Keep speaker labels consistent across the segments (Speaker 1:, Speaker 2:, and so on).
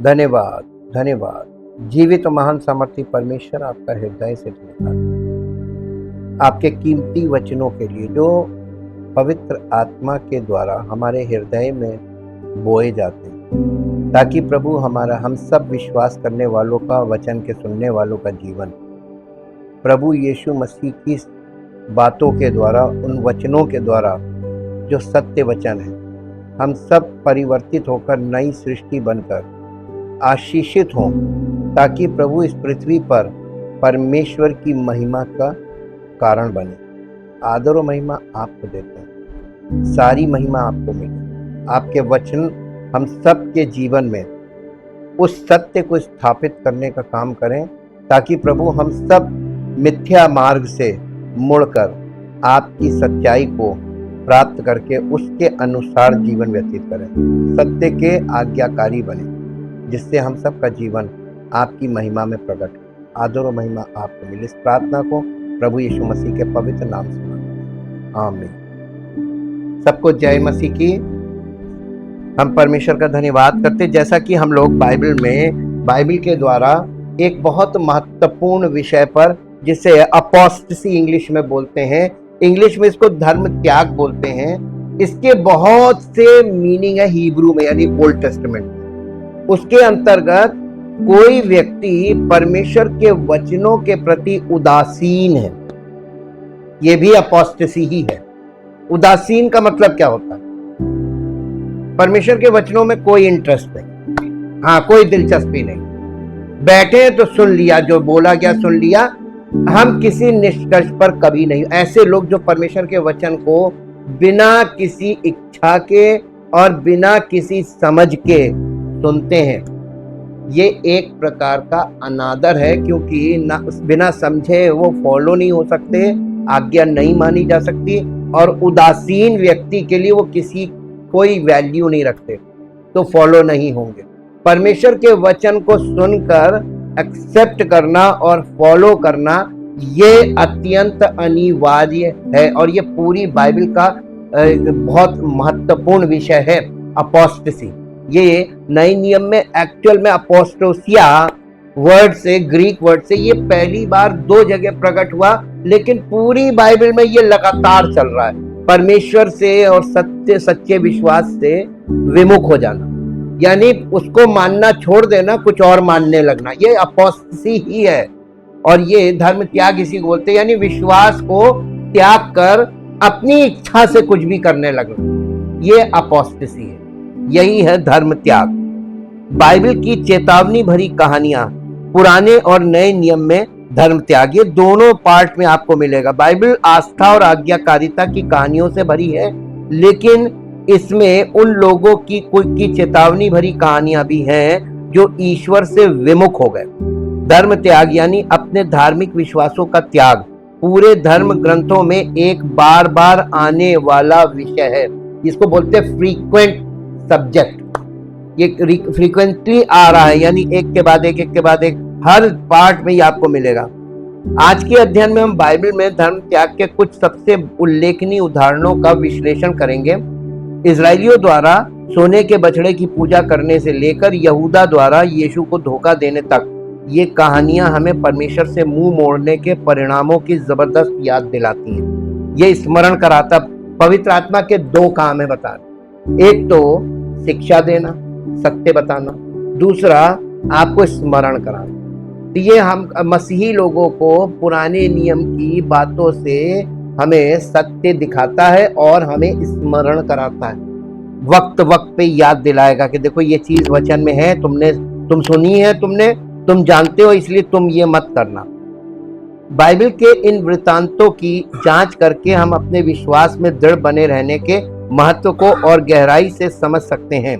Speaker 1: धन्यवाद, धन्यवाद। जीवित और महान सामर्थी परमेश्वर, आपका हृदय से धन्यवाद आपके कीमती वचनों के लिए, जो पवित्र आत्मा के द्वारा हमारे हृदय में बोए जाते हैं, ताकि प्रभु हम सब विश्वास करने वालों का, वचन के सुनने वालों का जीवन प्रभु यीशु मसीह की बातों के द्वारा, उन वचनों के द्वारा जो सत्य वचन है, हम सब परिवर्तित होकर नई सृष्टि बनकर आशीषित हों, ताकि प्रभु इस पृथ्वी पर परमेश्वर की महिमा का कारण बने। आदर और महिमा आपको देते हैं, सारी महिमा आपको मिले। आपके वचन हम सब के जीवन में उस सत्य को स्थापित करने का काम करें, ताकि प्रभु हम सब मिथ्या मार्ग से मुड़कर आपकी सच्चाई को प्राप्त करके उसके अनुसार जीवन व्यतीत करें, सत्य के आज्ञाकारी बने, जिससे हम सब का जीवन आपकी महिमा में प्रकट हो। आदर और महिमा आपको मिले। इस प्रार्थना को प्रभु यीशु मसीह के पवित्र नाम से मांगते हैं, आमीन। सबको जय मसीह की। हम परमेश्वर का धन्यवाद करते, जैसा कि हम लोग बाइबल के द्वारा एक बहुत महत्वपूर्ण विषय पर, जिसे अपोस्टेसी इंग्लिश में बोलते हैं, इंग्लिश में इसको धर्म त्याग बोलते हैं। इसके बहुत से मीनिंग है हिब्रू में, यानी ओल्ड टेस्टामेंट। उसके अंतर्गत कोई व्यक्ति परमेश्वर के वचनों के प्रति उदासीन है, यह भी अपोस्टेसी ही है। उदासीन का मतलब क्या होता है? परमेश्वर के वचनों में कोई इंटरेस्ट नहीं, हाँ, कोई दिलचस्पी नहीं। बैठे तो सुन लिया, जो बोला गया सुन लिया, हम किसी निष्कर्ष पर कभी नहीं। ऐसे लोग जो परमेश्वर के वचन को बिना किसी इच्छा के और बिना किसी समझ के सुनते हैं, ये एक प्रकार का अनादर है, क्योंकि बिना समझे वो फॉलो नहीं हो सकते, आज्ञा नहीं मानी जा सकती, और उदासीन व्यक्ति के लिए वो कोई वैल्यू नहीं रखते, तो फॉलो नहीं होंगे। परमेश्वर के वचन को सुनकर एक्सेप्ट करना और फॉलो करना, ये अत्यंत अनिवार्य है, और ये पूरी बाइबल का बहुत महत्वपूर्ण विषय है। अपोस्टेसी, ये नए नियम में एक्चुअल में अपोस्टोसिया वर्ड से, ग्रीक वर्ड से, ये पहली बार 2 जगह प्रकट हुआ, लेकिन पूरी बाइबल में ये लगातार चल रहा है। परमेश्वर से और सच्चे विश्वास से विमुख हो जाना, यानी उसको मानना छोड़ देना, कुछ और मानने लगना, ये अपोस्टेसी ही है। और ये धर्म त्याग इसी को बोलते हैं, यानी विश्वास को त्याग कर अपनी इच्छा से कुछ भी करने लगना, ये अपोस्टेसी है। यही है धर्म त्याग। बाइबल की चेतावनी भरी कहानियां पुराने और नए नियम में धर्म त्याग, ये दोनों पार्ट में आपको मिलेगा। बाइबल आस्था और आज्ञाकारिता की कहानियों से भरी है, लेकिन इसमें उन लोगों की चेतावनी भरी कहानियां भी हैं जो ईश्वर से विमुख हो गए। धर्म त्याग यानी अपने धार्मिक विश्वासों का त्याग पूरे धर्म ग्रंथों में एक बार बार आने वाला विषय है, जिसको बोलते हैं फ्रीक्वेंट सब्जेक्ट। ये फ्रीक्वेंटली आ रहा है, यानी एक के बाद एक हर पार्ट में ये आपको मिलेगा। आज के अध्ययन में हम बाइबल में धर्म त्याग के कुछ सबसे उल्लेखनीय उदाहरणों का विश्लेषण करेंगे। इजरायलियों द्वारा सोने के बछड़े की पूजा करने से लेकर यहूदा द्वारा यीशु को धोखा देने तक, ये कहानियां हमें परमेश्वर से मुंह मोड़ने के परिणामों की जबरदस्त याद दिलाती हैं। ये स्मरण कराता, पवित्र आत्मा के 2 काम है बताना, एक तो शिक्षा देना, सत्य बताना, दूसरा आपको स्मरण कराना। तो ये हम मसीही लोगों को पुराने नियम की बातों से हमें सत्य दिखाता है और हमें स्मरण कराता है। वक्त वक्त पे याद दिलाएगा कि देखो ये चीज वचन में है, तुम सुनी है, तुम जानते हो, इसलिए तुम ये मत करना। बाइबल के इन वृत्तांतों की जांच करके हम अपने विश्वास में दृढ़ बने रहने के महत्व को और गहराई से समझ सकते हैं।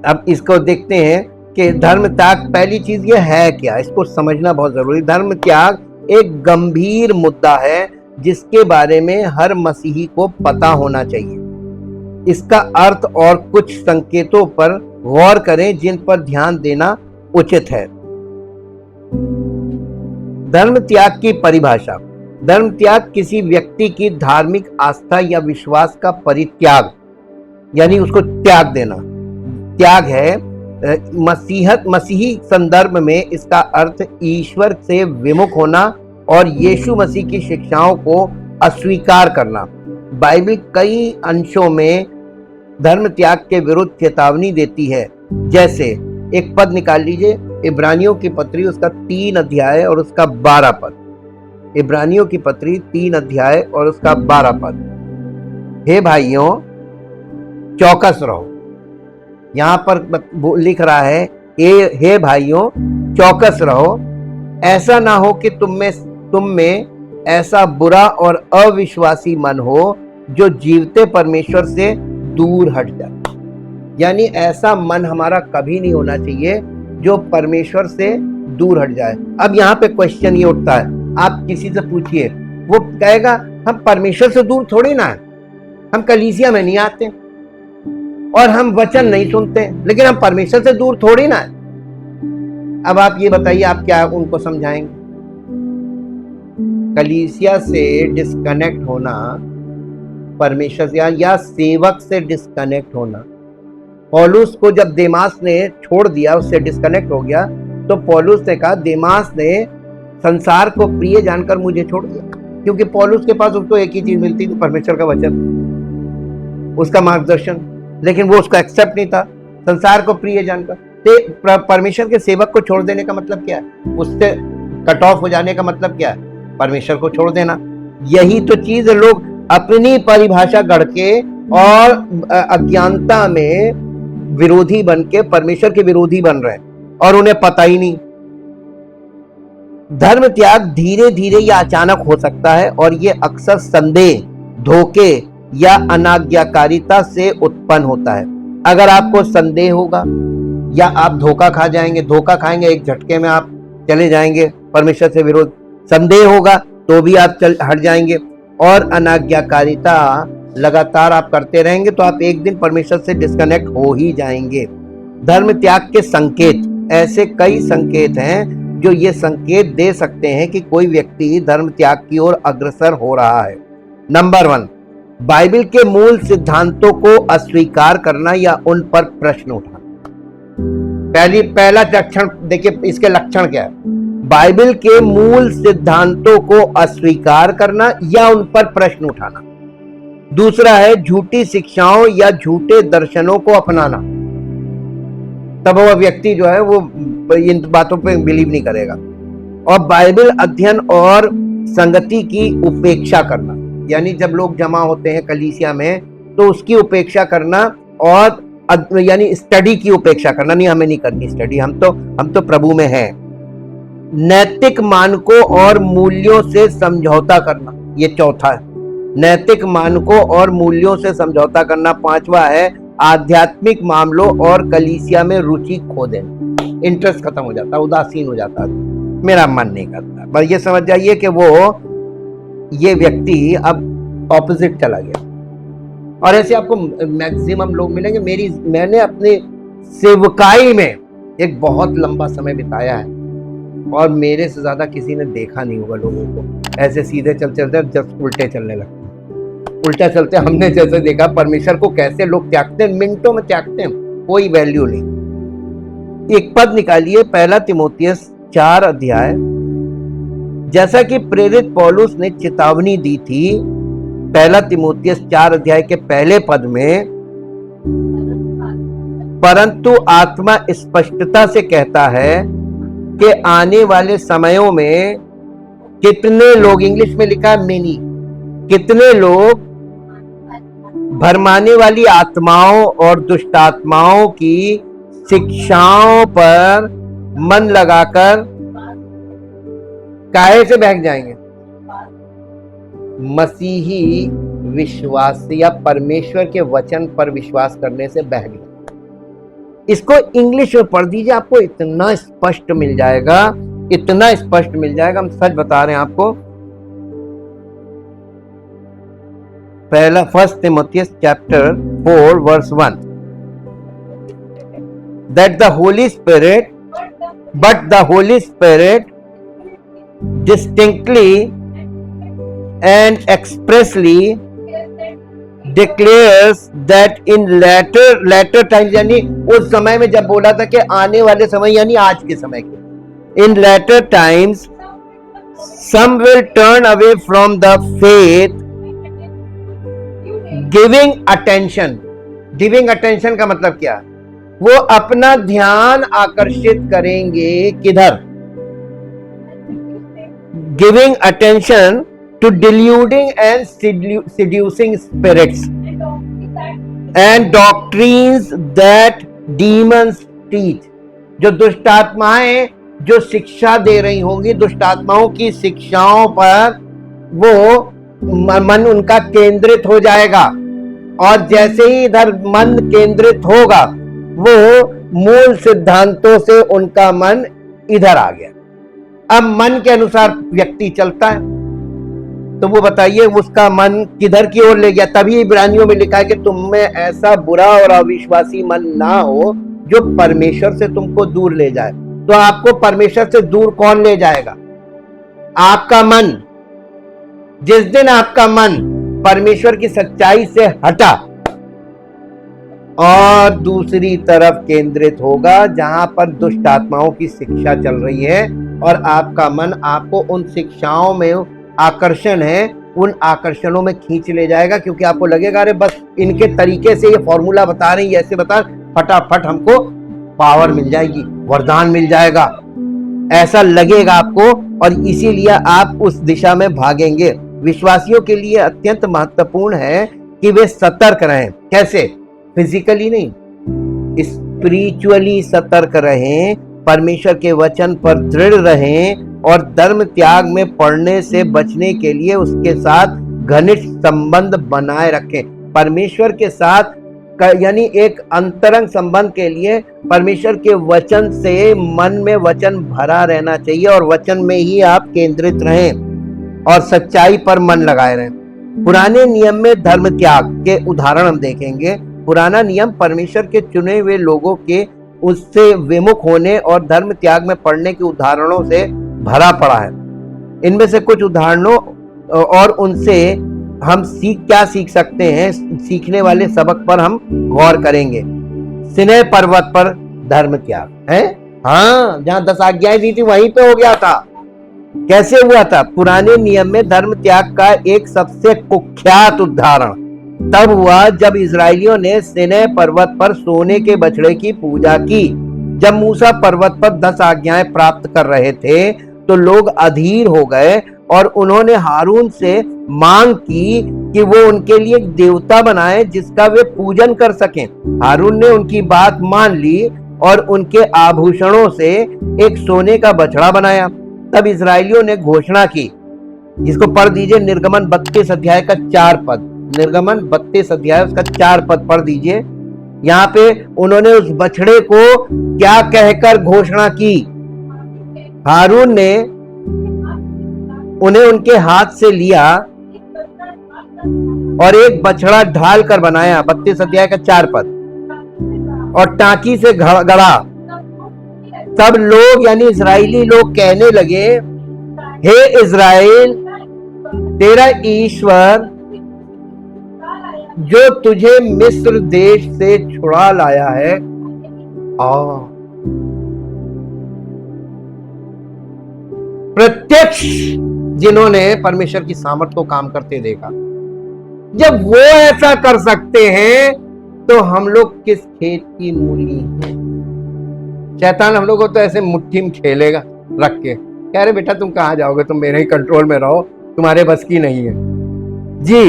Speaker 1: अब इसको देखते हैं कि धर्म त्याग, पहली चीज ये है क्या, इसको समझना बहुत जरूरी। धर्म त्याग एक गंभीर मुद्दा है, जिसके बारे में हर मसीही को पता होना चाहिए। इसका अर्थ और कुछ संकेतों पर गौर करें, जिन पर ध्यान देना उचित है। धर्म त्याग की परिभाषा। धर्म त्याग किसी व्यक्ति की धार्मिक आस्था या विश्वास का परित्याग, यानी उसको त्याग देना। त्याग है मसीही संदर्भ में इसका अर्थ ईश्वर से विमुख होना और यीशु मसीह की शिक्षाओं को अस्वीकार करना। बाइबल कई अंशों में धर्म त्याग के विरुद्ध चेतावनी देती है। जैसे एक पद निकाल लीजिए, इब्रानियों की पत्री उसका 3 अध्याय और उसका 12 पद। इब्रानियों की पत्री 3 अध्याय और उसका 12 पद। हे भाइयों चौकस रहो। यहां पर लिख रहा है हे भाइयों चौकस रहो, ऐसा ना हो कि तुम में ऐसा बुरा और अविश्वासी मन हो जो जीवते परमेश्वर से दूर हट जाए। यानी ऐसा मन हमारा कभी नहीं होना चाहिए जो परमेश्वर से दूर हट जाए। अब यहाँ पे क्वेश्चन ये उठता है, आप किसी से पूछिए, वो कहेगा हम परमेश्वर से दूर थोड़ी ना है, हम कलीसिया में नहीं आते और हम वचन नहीं सुनते, लेकिन हम परमेश्वर से दूर थोड़ी ना है। अब आप ये बताइए, आप क्या उनको समझाएंगे? कलीसिया से डिस्कनेक्ट होना, परमेश्वर से या सेवक से डिस्कनेक्ट होना। पौलुस को जब देमास ने छोड़ दिया, उससे डिस्कनेक्ट हो गया, तो पौलुस ने कहा देमास ने संसार को प्रिय जानकर मुझे छोड़ दिया, क्योंकि पौलुस के पास उसको एक ही चीज मिलती थी, परमेश्वर का वचन, उसका मार्गदर्शन, लेकिन वो उसका एक्सेप्ट नहीं था, संसार को प्रिय जानकर। परमेश्वर के सेवक को छोड़ देने का मतलब क्या है? उससे कट ऑफ हो जाने का मतलब क्या है? परमेश्वर को छोड़ देना। यही तो चीज लोग अपनी परिभाषा गढ़ के और अज्ञानता में विरोधी बन के परमेश्वर के विरोधी बन रहे हैं और उन्हें पता ही नहीं। धर्म त्याग धीरे धीरे या अचानक हो सकता है और ये अक्सर संदेह, धोखे या अनाज्ञाकारिता से उत्पन्न होता है। अगर आपको संदेह होगा या आप धोखा खा जाएंगे, धोखा खाएंगे, एक झटके में आप चले जाएंगे परमेश्वर से विरोध। संदेह होगा तो भी आप हट जाएंगे और अनाज्ञाकारिता लगातार आप करते रहेंगे तो आप एक दिन परमेश्वर से डिस्कनेक्ट हो ही जाएंगे। धर्म त्याग के संकेत, ऐसे कई संकेत हैं जो ये संकेत दे सकते हैं कि कोई व्यक्ति धर्म त्याग की ओर अग्रसर हो रहा है। नंबर 1, बाइबल के मूल सिद्धांतों को अस्वीकार करना या उन पर प्रश्न उठाना। पहला लक्षण देखिए, इसके लक्षण क्या है? बाइबल के मूल सिद्धांतों को अस्वीकार करना या उन पर प्रश्न उठाना। दूसरा है झूठी शिक्षाओं या झूठे दर्शनों को अपनाना। तब वह व्यक्ति जो है वो इन बातों पे बिलीव नहीं करेगा। और बाइबल अध्ययन और संगति की उपेक्षा करना, यानी जब लोग जमा होते हैं कलीसिया में तो उसकी उपेक्षा करना, और यानी स्टडी की उपेक्षा करना। नहीं, हमें नहीं करनी स्टडी, हम तो प्रभु में हैं। नैतिक मानकों और मूल्यों से समझौता करना, ये चौथा है। नैतिक मानकों और मूल्यों से समझौता करना। 5वां है आध्यात्मिक मामलों और कलीसिया में रुचि खो देना। इंटरेस्ट खत्म हो जाता, उदासीन हो जाता, मेरा मन नहीं करता। बस ये समझ जाइए कि ये व्यक्ति अब ऑपोजिट चला गया। और ऐसे आपको मैक्सिमम लोग मिलेंगे। मैंने अपने सेवकाई में एक बहुत लंबा समय बिताया है और मेरे से ज्यादा किसी ने देखा नहीं होगा लोगों को ऐसे सीधे चलते जब उल्टे चलने लगते हैं। उल्टा चलते हमने जैसे देखा परमेश्वर को कैसे लोग त्यागते हैं, मिनटों में त्यागते हैं, कोई वैल्यू नहीं। एक पद निकालिए, 1 तीमुथियुस 4 अध्याय। जैसा कि प्रेरित पौलुस ने चेतावनी दी थी 1 तीमुथियुस 4 अध्याय के पहले पद में, परंतु आत्मा स्पष्टता से कहता है कि आने वाले समयों में कितने लोग, इंग्लिश में लिखा है मेनी, कितने लोग भरमाने वाली आत्माओं और दुष्ट आत्माओं की शिक्षाओं पर मन लगाकर काहे से बहक जाएंगे? मसीही विश्वास या परमेश्वर के वचन पर विश्वास करने से बहक जाएंगे। इसको इंग्लिश में पढ़ दीजिए, आपको इतना स्पष्ट मिल जाएगा, इतना स्पष्ट मिल जाएगा, हम सच बता रहे हैं आपको। 1 तीमुथियुस chapter 4 verse 1, that the Holy Spirit distinctly and expressly declares that in latter times, यानी उस समय में जब बोला था कि आने वाले समय यानी आज के समय के, in latter times some will turn away from the faith, giving attention का मतलब क्या? वो अपना ध्यान आकर्षित करेंगे किधर? Giving attention to deluding and seducing spirits and doctrines that demons teach. जो दुष्ट आत्माएं जो शिक्षा दे रही होंगी, दुष्ट आत्माओं की शिक्षाओं पर वो मन उनका केंद्रित हो जाएगा, और जैसे ही इधर मन केंद्रित होगा वो मूल सिद्धांतों से उनका मन इधर आ गया। अब मन के अनुसार व्यक्ति चलता है, तो वो बताइए उसका मन किधर की ओर ले गया। तभी इब्रानियों में लिखा है कि तुम में ऐसा बुरा और अविश्वासी मन ना हो जो परमेश्वर से तुमको दूर ले जाए। तो आपको परमेश्वर से दूर कौन ले जाएगा? आपका मन। जिस दिन आपका मन परमेश्वर की सच्चाई से हटा और दूसरी तरफ केंद्रित होगा जहां पर दुष्ट आत्माओं की शिक्षा चल रही है, और आपका मन आपको उन शिक्षाओं में आकर्षण है, उन आकर्षणों में खींच ले जाएगा, क्योंकि आपको लगेगा अरे बस इनके तरीके से ये फॉर्मूला बता रही है, ऐसे बता, फटाफट हमको पावर मिल जाएगी, वरदान मिल जाएगा, ऐसा लगेगा आपको, और इसीलिए आप उस दिशा में भागेंगे। विश्वासियों के लिए अत्यंत महत्वपूर्ण है कि वे सतर्क रहें। कैसे? फिजिकली नहीं, स्पिरिचुअली सतर्क रहें, परमेश्वर के वचन पर दृढ़ रहें, और धर्म त्याग में पड़ने से बचने के लिए उसके साथ घनिष्ठ संबंध बनाए रखें। परमेश्वर के साथ यानी एक अंतरंग संबंध के लिए परमेश्वर के वचन से मन में वचन भरा रहना चाहिए, और वचन में ही आप केंद्रित रहें और सच्चाई पर मन लगाए रहें। पुराने नियम में धर्म त्याग के उदाहरण हम देखेंगे। पुराना नियम परमेश्वर के चुने हुए लोगों के उससे विमुख होने और धर्म त्याग में पड़ने के उदाहरणों से भरा पड़ा है। इनमें से कुछ उदाहरणों और उनसे हम क्या सीख सकते हैं, सीखने वाले सबक पर हम गौर करेंगे। सिनै पर्वत पर धर्म त्याग है, हाँ, जहां 10 आज्ञाएं दी थी वहीं पे हो गया था। कैसे हुआ था? पुराने नियम में धर्म त्याग का एक सबसे कुख्यात उदाहरण तब हुआ जब इजरायलियों ने सिनै पर्वत पर सोने के बछड़े की पूजा की। जब मूसा पर्वत पर 10 आज्ञाएं प्राप्त कर रहे थे तो लोग अधीर हो गए और उन्होंने हारून से मांग की कि वो उनके लिए एक देवता बनाए जिसका वे पूजन कर सकें। हारून ने उनकी बात मान ली और उनके आभूषणों से एक सोने का बछड़ा बनाया। तब इजरायलियों ने घोषणा की, जिसको पढ़ दीजिए, निर्गमन 32 अध्याय का 4 पद, निर्गमन 32 अध्याय उसका 4 पद पढ़ दीजिए। यहाँ पे उन्होंने उस बछड़े को क्या कहकर घोषणा की? हारून ने उन्हें उनके हाथ से लिया और एक बछड़ा ढाल कर बनाया, 32 अध्याय का 4 पद, और टांकी से गड़ा। तब लोग यानी इजरायली लोग कहने लगे, हे इजराइल, तेरा ईश्वर जो तुझे मिस्र देश से छुड़ा लाया है, प्रत्यक्ष जिन्होंने परमेश्वर की सामर्थ को काम करते देखा, जब वो ऐसा कर सकते हैं तो हम लोग किस खेत की मूली हैं? शैतान हम लोग को तो ऐसे मुट्ठी में खेलेगा रख के, कह रहे बेटा तुम कहां जाओगे, तुम मेरे ही कंट्रोल में रहो, तुम्हारे बस की नहीं है जी।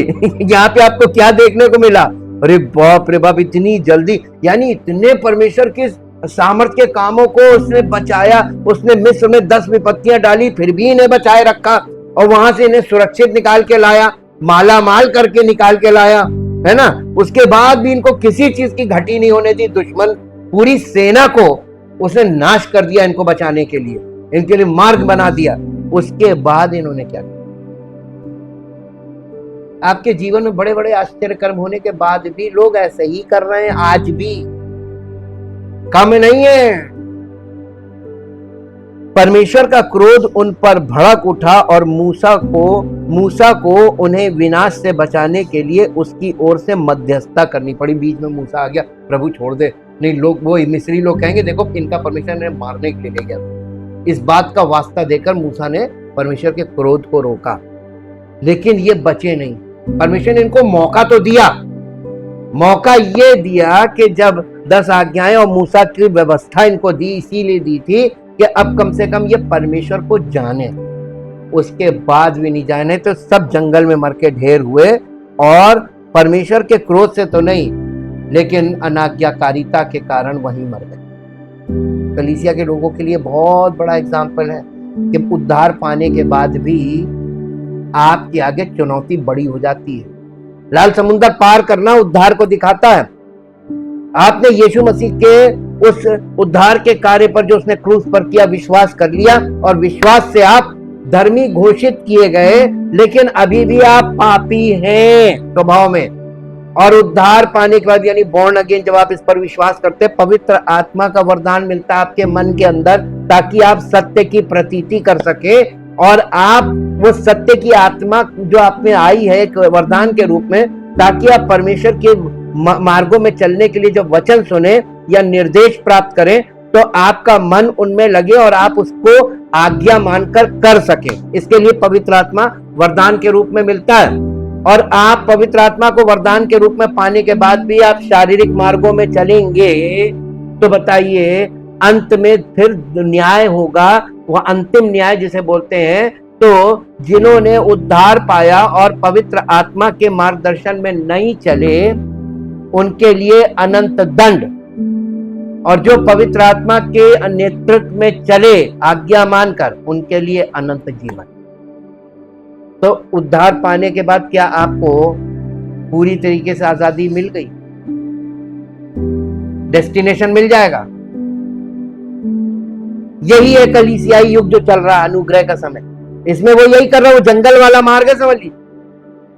Speaker 1: यहाँ पे आपको क्या देखने को मिला? अरे बाप रे बाप, इतनी जल्दी, यानी इतने परमेश्वर के सामर्थ के कामों को उसने बचाया। उसने मिस्र में 10 विपत्तियां डाली, फिर भी इन्हें बचाए रखा, और वहां से इन्हें सुरक्षित निकाल के लाया, माला माल करके निकाल के लाया, है ना। उसके बाद भी इनको किसी चीज की घटी नहीं होने दी। दुश्मन पूरी सेना को उसने नाश कर दिया इनको बचाने के लिए, इनके लिए मार्ग बना दिया। उसके बाद इन्होंने क्या किया? आपके जीवन में बड़े बड़े आश्चर्य कर्म होने के बाद भी लोग ऐसे ही कर रहे हैं, आज भी कम नहीं है। परमेश्वर का क्रोध उन पर भड़क उठा और मूसा को उन्हें विनाश से बचाने के लिए उसकी ओर से मध्यस्थता करनी पड़ी। बीच में मूसा आ गया, प्रभु छोड़ दे, नहीं लोग वो मिस्री लोग कहेंगे देखो इनका परमेश्वर ने मारने के लिए ले गया। इस बात का वास्ता देकर मूसा ने परमेश्वर के क्रोध को रोका, लेकिन ये बचे नहीं। परमेश्वर ने इनको मौका तो दिया, मौका ये दिया कि जब 10 आज्ञाएं और मूसा की व्यवस्था इनको दी, इसीलिए दी थी कि अब कम से कम ये परमेश्वर को जाने। उसके बाद भी नहीं जाने तो सब जंगल में मर के ढेर हुए, और परमेश्वर के क्रोध से तो नहीं लेकिन अनाज्ञाकारिता के कारण वहीं मर गए। कलीसिया के लोगों के लिए बहुत बड़ा एग्जाम्पल है कि उद्धार पाने के बाद भी आपके आगे चुनौती बड़ी हो जाती है। लाल समुद्र पार करना उद्धार को दिखाता है। आपने यीशु मसीह के उस उद्धार के कार्य पर जो उसने क्रूस पर किया विश्वास कर लिया, और विश्वास से आप धर्मी घोषित किए गए, लेकिन अभी भी आप पापी हैं स्वभाव में। और उद्धार पाने के बाद यानी बॉर्न अगेन जब आप इस पर विश्वास करते हैं, पवित्र आत्मा का वरदान मिलता है आपके मन के अंदर, ताकि आप सत्य की प्रतीति कर सके, और आप वो सत्य की आत्मा जो आप में आई है एक वरदान के रूप में, ताकि आप परमेश्वर के मार्गों में चलने के लिए जब वचन सुने या निर्देश प्राप्त करें तो आपका मन उनमें लगे और आप उसको आज्ञा मानकर कर सके। इसके लिए पवित्र आत्मा वरदान के रूप में मिलता है। और आप पवित्र आत्मा को वरदान के रूप में पाने के बाद भी आप शारीरिक मार्गों में चलेंगे तो बताइए अंत में फिर न्याय होगा, वह अंतिम न्याय जिसे बोलते हैं। तो जिन्होंने उद्धार पाया और पवित्र आत्मा के मार्गदर्शन में नहीं चले उनके लिए अनंत दंड, और जो पवित्र आत्मा के नेतृत्व में चले आज्ञा मानकर उनके लिए अनंत जीवन। तो उद्धार पाने के बाद क्या आपको पूरी तरीके से आजादी मिल गई? डेस्टिनेशन मिल जाएगा? यही है कलीसियाई युग जो चल रहा है, अनुग्रह का समय। इसमें वो यही कर रहा है, वो जंगल वाला मार्ग है, समझ लीजिए।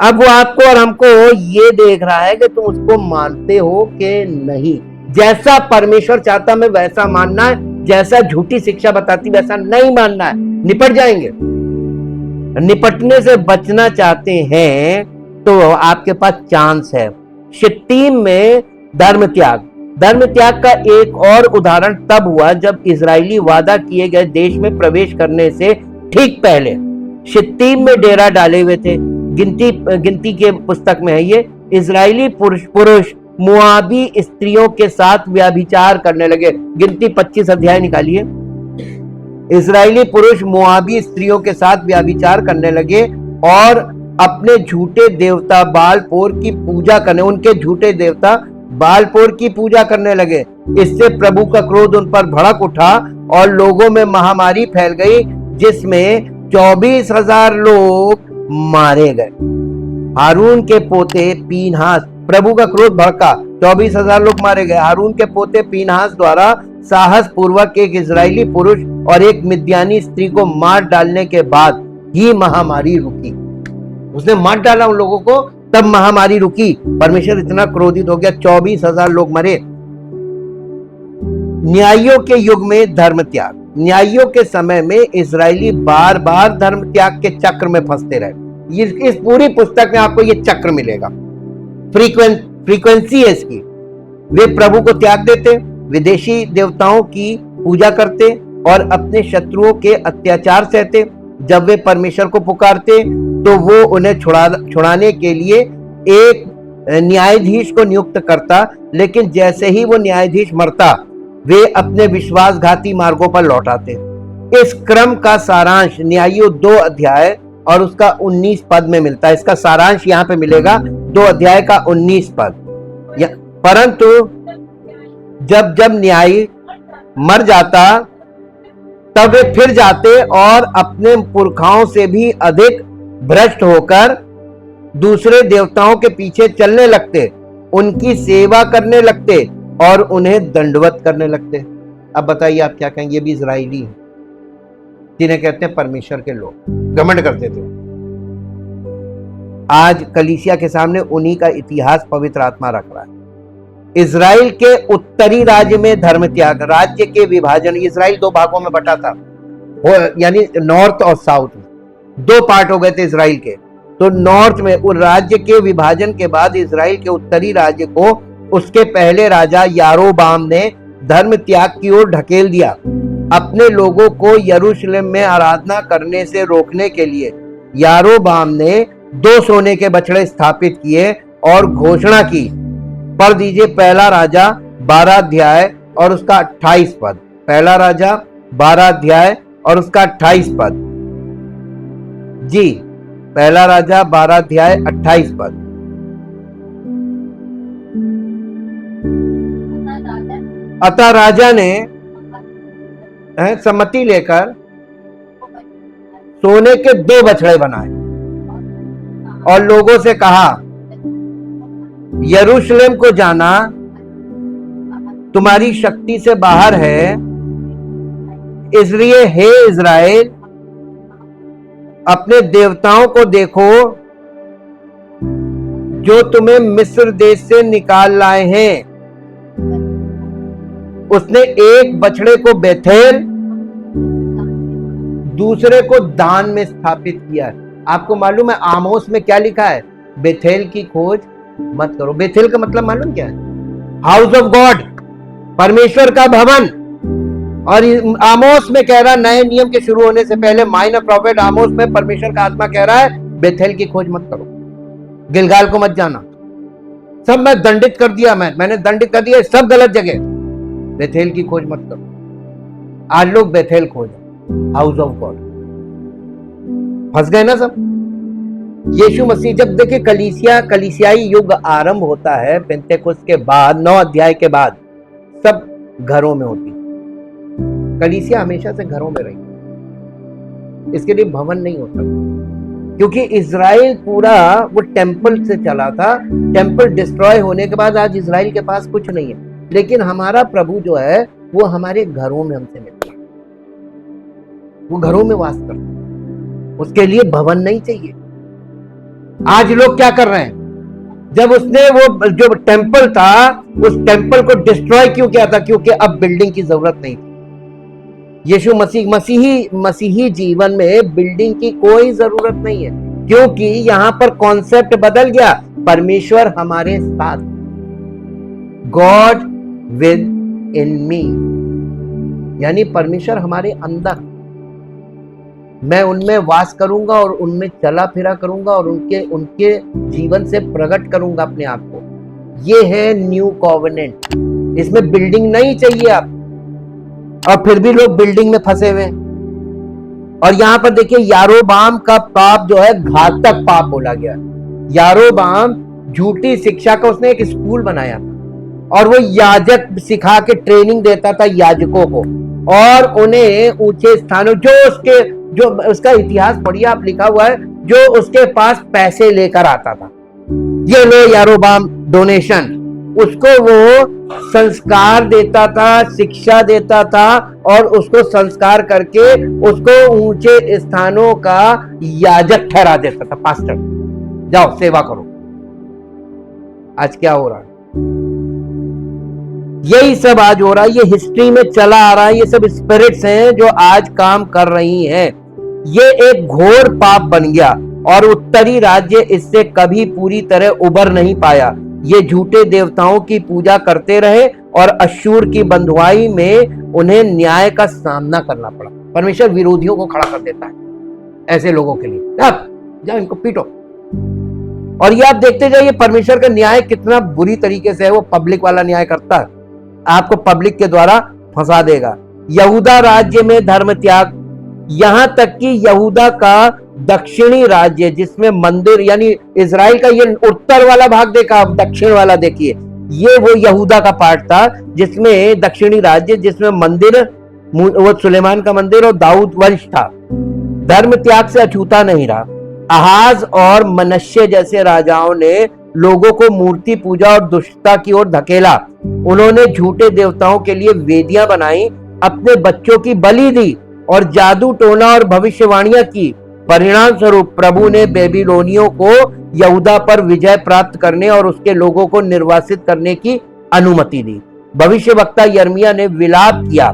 Speaker 1: अब वो आपको और हमको ये देख रहा है कि तुम उसको मानते हो कि नहीं। जैसा परमेश्वर चाहता मैं वैसा मानना है, जैसा झूठी शिक्षा बताती वैसा नहीं मानना है। निपट जाएंगे। निपटने से बचना चाहते हैं तो आपके पास चांस है। शित्तीम में धर्म त्याग का एक और उदाहरण तब हुआ जब इजरायली वादा किए गए देश में प्रवेश करने से ठीक पहले शित्तीम में डेरा डाले हुए थे। गिनती के पुस्तक में है ये। इजरायली पुरुष मुआबी स्त्रियों के साथ व्यभिचार करने लगे। गिनती 25 अध्याय निकालिए। इजरायली पुरुष मुआबी स्त्रियों के साथ व्यभिचार करने लगे और अपने झूठे देवता बालपोर की पूजा करने, उनके झूठे देवता बालपोर की पूजा करने लगे। इससे प्रभु का क्रोध उन पर भड़क उठा और लोगों में महामारी फैल गई, जिसमें 24,000 लोग मारे गए। हारून के पोते पीनहास, प्रभु का क्रोध भड़का, 24,000 लोग मारे गए। हारून के पोते पीनहास द्वारा साहस पूर्वक एक इजरायली पुरुष और एक मिद्यानी स्त्री को मार डालने के बाद ही महामारी रुकी। उसने मार डाला उन लोगों को, तब महामारी रुकी। परमेश्वर इतना क्रोधित हो गया, 24,000 लोग मरे। न्यायियों के युग में धर्म त्याग। न्यायियों के समय में इजरायली बार बार धर्म त्याग के चक्र में फंसते रहे। इस पूरी पुस्तक में आपको ये चक्र मिलेगा। फ्रीक्वेंसी है इसकी। वे प्रभु को त्याग देते, विदेशी देवताओं की पूजा करते और अपने शत्रुओं के अत्याचार सहते। जब वे परमेश्वर को पुकारते तो वो उन्हें छुड़ाने के लिए एक न्यायाधीश को नियुक्त करता, लेकिन जैसे ही वो न्यायाधीश मरता वे अपने विश्वासघाती मार्गों पर लौट आते। इस क्रम का सारांश न्यायियों 2 अध्याय और उसका 19 पद में मिलता है। इसका सारांश यहाँ पे मिलेगा 2 अध्याय का 19 पद। परंतु जब जब न्यायी मर जाता तब वे फिर जाते और अपने पुरखाओं से भी अधिक भ्रष्ट होकर दूसरे देवताओं के पीछे चलने लगते, उनकी सेवा करने लगते और उन्हें दंडवत करने लगते। अब बताइए आप क्या कहेंगे? ये भी इजरायली है जिन्हें कहते हैं परमेश्वर के लोग, घमंड करते थे। आज कलीसिया के सामने उन्हीं का इतिहास पवित्र आत्मा रख रहा है। इजराइल के उत्तरी राज्य में धर्म त्याग, राज्य के विभाजन। इजराइल 2 भागों में बटा था। यानी नॉर्थ और साउथ में दो पार्ट हो गए थे इजराइल के। तो नॉर्थ में उस राज्य के विभाजन के बाद इजराइल के उत्तरी राज्य को उसके पहले राजा यारोबाम ने धर्म त्याग की ओर ढकेल दिया। अपने लोगों को यरूशलेम में आराधना करने से रोकने के लिए यारोबाम ने 2 सोने के बछड़े स्थापित किए और घोषणा की। पढ़ दीजिए पहला राजा 12 अध्याय और उसका 28 पद। पहला राजा 12 अध्याय और उसका 28 पद। जी, पहला राजा 12 अध्याय 28 पद। अतः राजा ने सम्मति लेकर सोने के 2 बछड़े बनाए और लोगों से कहा, यरूशलेम को जाना तुम्हारी शक्ति से बाहर है, इसलिए हे इज़राइल अपने देवताओं को देखो जो तुम्हें मिस्र देश से निकाल लाए हैं। उसने एक बछड़े को बेथेल, दूसरे को दान में स्थापित किया है। आपको मालूम है आमोस में क्या लिखा है? बेथेल की खोज मत करो। बेथेल का मतलब मालूम क्या है? हाउस ऑफ गॉड, परमेश्वर का भवन। और आमोस में कह रहा, नए नियम के शुरू होने से पहले माइनर प्रॉफिट आमोस में परमेश्वर का आत्मा कह रहा है बेथेल की खोज मत करो, गिलगाल को मत जाना। सब मैं दंडित कर दिया, मैंने दंडित कर दिया, सब गलत जगह। बेथेल की खोज मत करो। आज लोग बेथेल खोज, हाउस ऑफ गॉड। फंस गए ना सब। यीशु मसीह जब देखिए कलीसियाई युग आरंभ होता है पेंतेकोस्त के बाद, 9 अध्याय के बाद, सब घरों में होती। कलीसिया हमेशा से घरों में रही, इसके लिए भवन नहीं होता, क्योंकि इज़राइल पूरा वो टेंपल से चला था। टेंपल डिस्ट्रॉय होने के बाद आज इज़राइल के पास कुछ नहीं है, लेकिन हमारा प्रभु जो है वो हमारे घरों में हमसे मिलता है, वो घरों में वास करता है, उसके लिए भवन नहीं चाहिए। आज लोग क्या कर रहे हैं? जब उसने वो जो टेंपल था उस टेंपल को डिस्ट्रॉय क्यों किया था? क्योंकि अब बिल्डिंग की जरूरत नहीं थी। यीशु मसीही जीवन में बिल्डिंग की कोई जरूरत नहीं है, क्योंकि यहां पर कॉन्सेप्ट बदल गया। परमेश्वर हमारे साथ, गॉड विद इन मी, यानी परमेश्वर हमारे अंदर। मैं उनमें वास करूंगा और उनमें चला फिरा करूंगा और उनके जीवन से प्रकट करूंगा अपने आप को। ये है न्यू कॉवेनेंट। इसमें बिल्डिंग नहीं चाहिए आप, और फिर भी लोग बिल्डिंग में फंसे हुए। और यहां पर देखिए यारोबाम का पाप जो है घातक पाप बोला गया। यारोबाम झूठी शिक्षा का, उसने एक स्कूल बनाया था और वो याजक सिखा के ट्रेनिंग देता था याजकों को, और उन्हें ऊंचे स्थानों, जो उसका इतिहास पढ़िए आप, लिखा हुआ है, जो उसके पास पैसे लेकर आता था, ये लो यारोबाम डोनेशन, उसको वो संस्कार देता था, शिक्षा देता था, और उसको संस्कार करके उसको ऊंचे स्थानों का याजक ठहरा देता था। पास्टर, जाओ सेवा करो। आज क्या हो रहा है? यही सब आज हो रहा है, ये हिस्ट्री में चला आ रहा है। ये सब स्पिरिट्स हैं जो आज काम कर रही हैं। ये एक घोर पाप बन गया और उत्तरी राज्य इससे कभी पूरी तरह उबर नहीं पाया। ये झूठे देवताओं की पूजा करते रहे और अश्शूर की बंधुआई में उन्हें न्याय का सामना करना पड़ा। परमेश्वर विरोधियों को खड़ा कर देता है ऐसे लोगों के लिए। आप जाओ इनको पीटो, और ये आप देखते जाइए परमेश्वर का न्याय कितना बुरी तरीके से है। वो पब्लिक वाला न्याय करता है, आपको पब्लिक के द्वारा फंसा देगा। यहूदा राज्य में धर्म त्याग, यहां तक कि यहूदा का दक्षिणी राज्य जिसमें मंदिर, यानी इजराइल का ये उत्तर वाला भाग देखा, आप दक्षिण वाला देखिए, ये वो यहूदा का पार्ट था जिसमें दक्षिणी राज्य, जिसमें मंदिर, वो सुलेमान का मंदिर और दाऊद वंश था, धर्म त्याग से अछूता नहीं रहा। आहाज और मनश्शे जैसे राजाओं ने लोगों को मूर्ति पूजा और दुष्टता की ओर धकेला। उन्होंने झूठे देवताओं के लिए वेदियां बनाई, अपने बच्चों की बलि दी और जादू टोना और भविष्यवाणियां की। परिणाम स्वरूप प्रभु ने बेबीलोनियों को यहूदा पर विजय प्राप्त करने और उसके लोगों को निर्वासित करने की अनुमति दी। भविष्यवक्ता यिर्मयाह ने विलाप किया,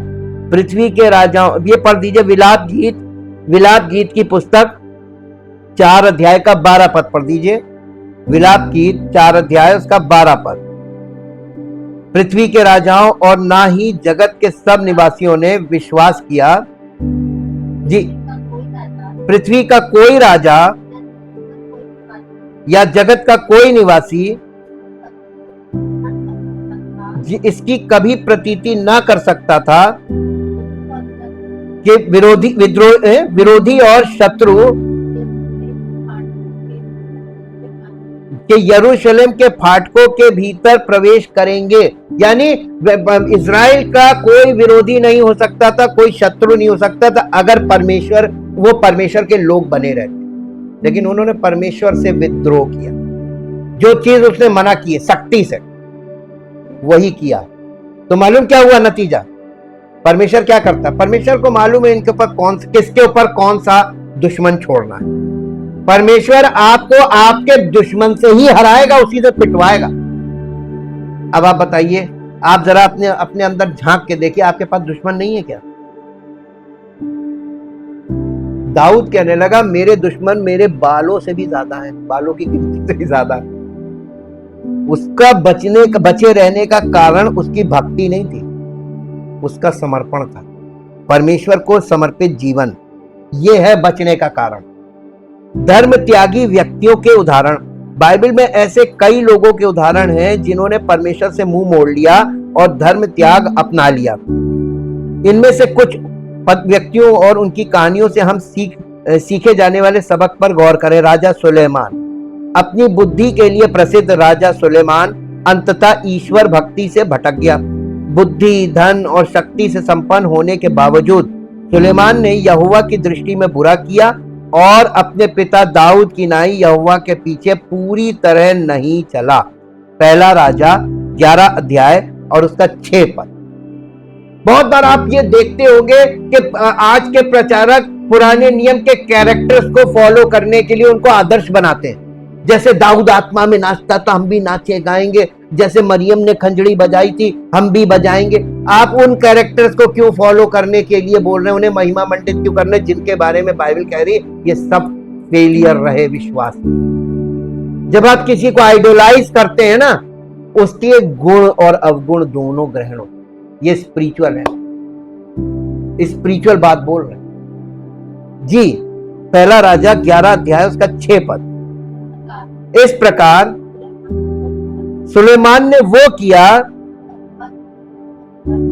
Speaker 1: पृथ्वी के राजाओं, ये पढ़ दीजिए विलाप गीत की पुस्तक 4 अध्याय का 12 पद पढ़ दीजिए। विलाप गीत 4 अध्याय उसका 12 पद। पृथ्वी के राजाओं और ना ही जगत के सब निवासियों ने विश्वास किया। जी, पृथ्वी का कोई राजा या जगत का कोई निवासी इसकी कभी प्रतीति ना कर सकता था कि विरोधी और शत्रु कि यरूशलेम के फाटकों के भीतर प्रवेश करेंगे। यानी इज़राइल का कोई विरोधी नहीं हो सकता था, कोई शत्रु नहीं हो सकता था अगर वो परमेश्वर के लोग बने रहते। लेकिन उन्होंने परमेश्वर से विद्रोह किया। जो चीज उसने मना की है सख्ती से वही किया। तो मालूम क्या हुआ नतीजा? परमेश्वर क्या करता? परमेश्वर को मालूम है इनके ऊपर किसके ऊपर कौन सा दुश्मन छोड़ना है। परमेश्वर आपको आपके दुश्मन से ही हराएगा, उसी से पिटवाएगा। अब आप बताइए, आप जरा अपने अंदर झांक के देखिए, आपके पास दुश्मन नहीं है क्या? दाऊद कहने लगा मेरे दुश्मन मेरे बालों से भी ज्यादा है, बालों की गिनती से भी ज्यादा है। उसका बचे रहने का कारण उसकी भक्ति नहीं थी, उसका समर्पण था। परमेश्वर को समर्पित जीवन, यह है बचने का कारण। धर्म त्यागी व्यक्तियों के उदाहरण, बाइबल में ऐसे कई लोगों के उदाहरण हैं जिन्होंने परमेश्वर से मुंह मोड़ लिया और धर्म त्याग अपना लिया। इनमें से कुछ व्यक्तियों और उनकी कहानियों से हम सीखे जाने वाले सबक पर गौर करें। राजा सुलेमान, अपनी बुद्धि के लिए प्रसिद्ध राजा सुलेमान अंततः ईश्वर भक्ति से भटक गया। बुद्धि, धन और शक्ति से संपन्न होने के बावजूद सुलेमान ने यहोवा की दृष्टि में बुरा किया और अपने पिता दाऊद की नाई यहोवा के पीछे पूरी तरह नहीं चला। पहला राजा 11 अध्याय और उसका 6 पद। बहुत बार आप ये देखते होंगे कि आज के प्रचारक पुराने नियम के कैरेक्टर्स को फॉलो करने के लिए उनको आदर्श बनाते हैं। जैसे दाऊद आत्मा में नाचता था, हम भी नाचे गाएंगे। जैसे मरियम ने खंजड़ी बजाई थी, हम भी बजाएंगे। आप उन कैरेक्टर्स को क्यों फॉलो करने के लिए बोल रहे हैं? उन्हें महिमा मंडित क्यों करने, जिनके बारे में बाइबल कह रही है ये सब फेलियर रहे विश्वास। जब आप किसी को आइडोलाइज करते हैं ना, उसके गुण और अवगुण दोनों ग्रहण होते। ये स्पिरिचुअल है, स्पिरिचुअल बात बोल रहे हैं जी। पहला राजा 11 अध्याय उसका 6 पद। इस प्रकार सुलेमान ने वो किया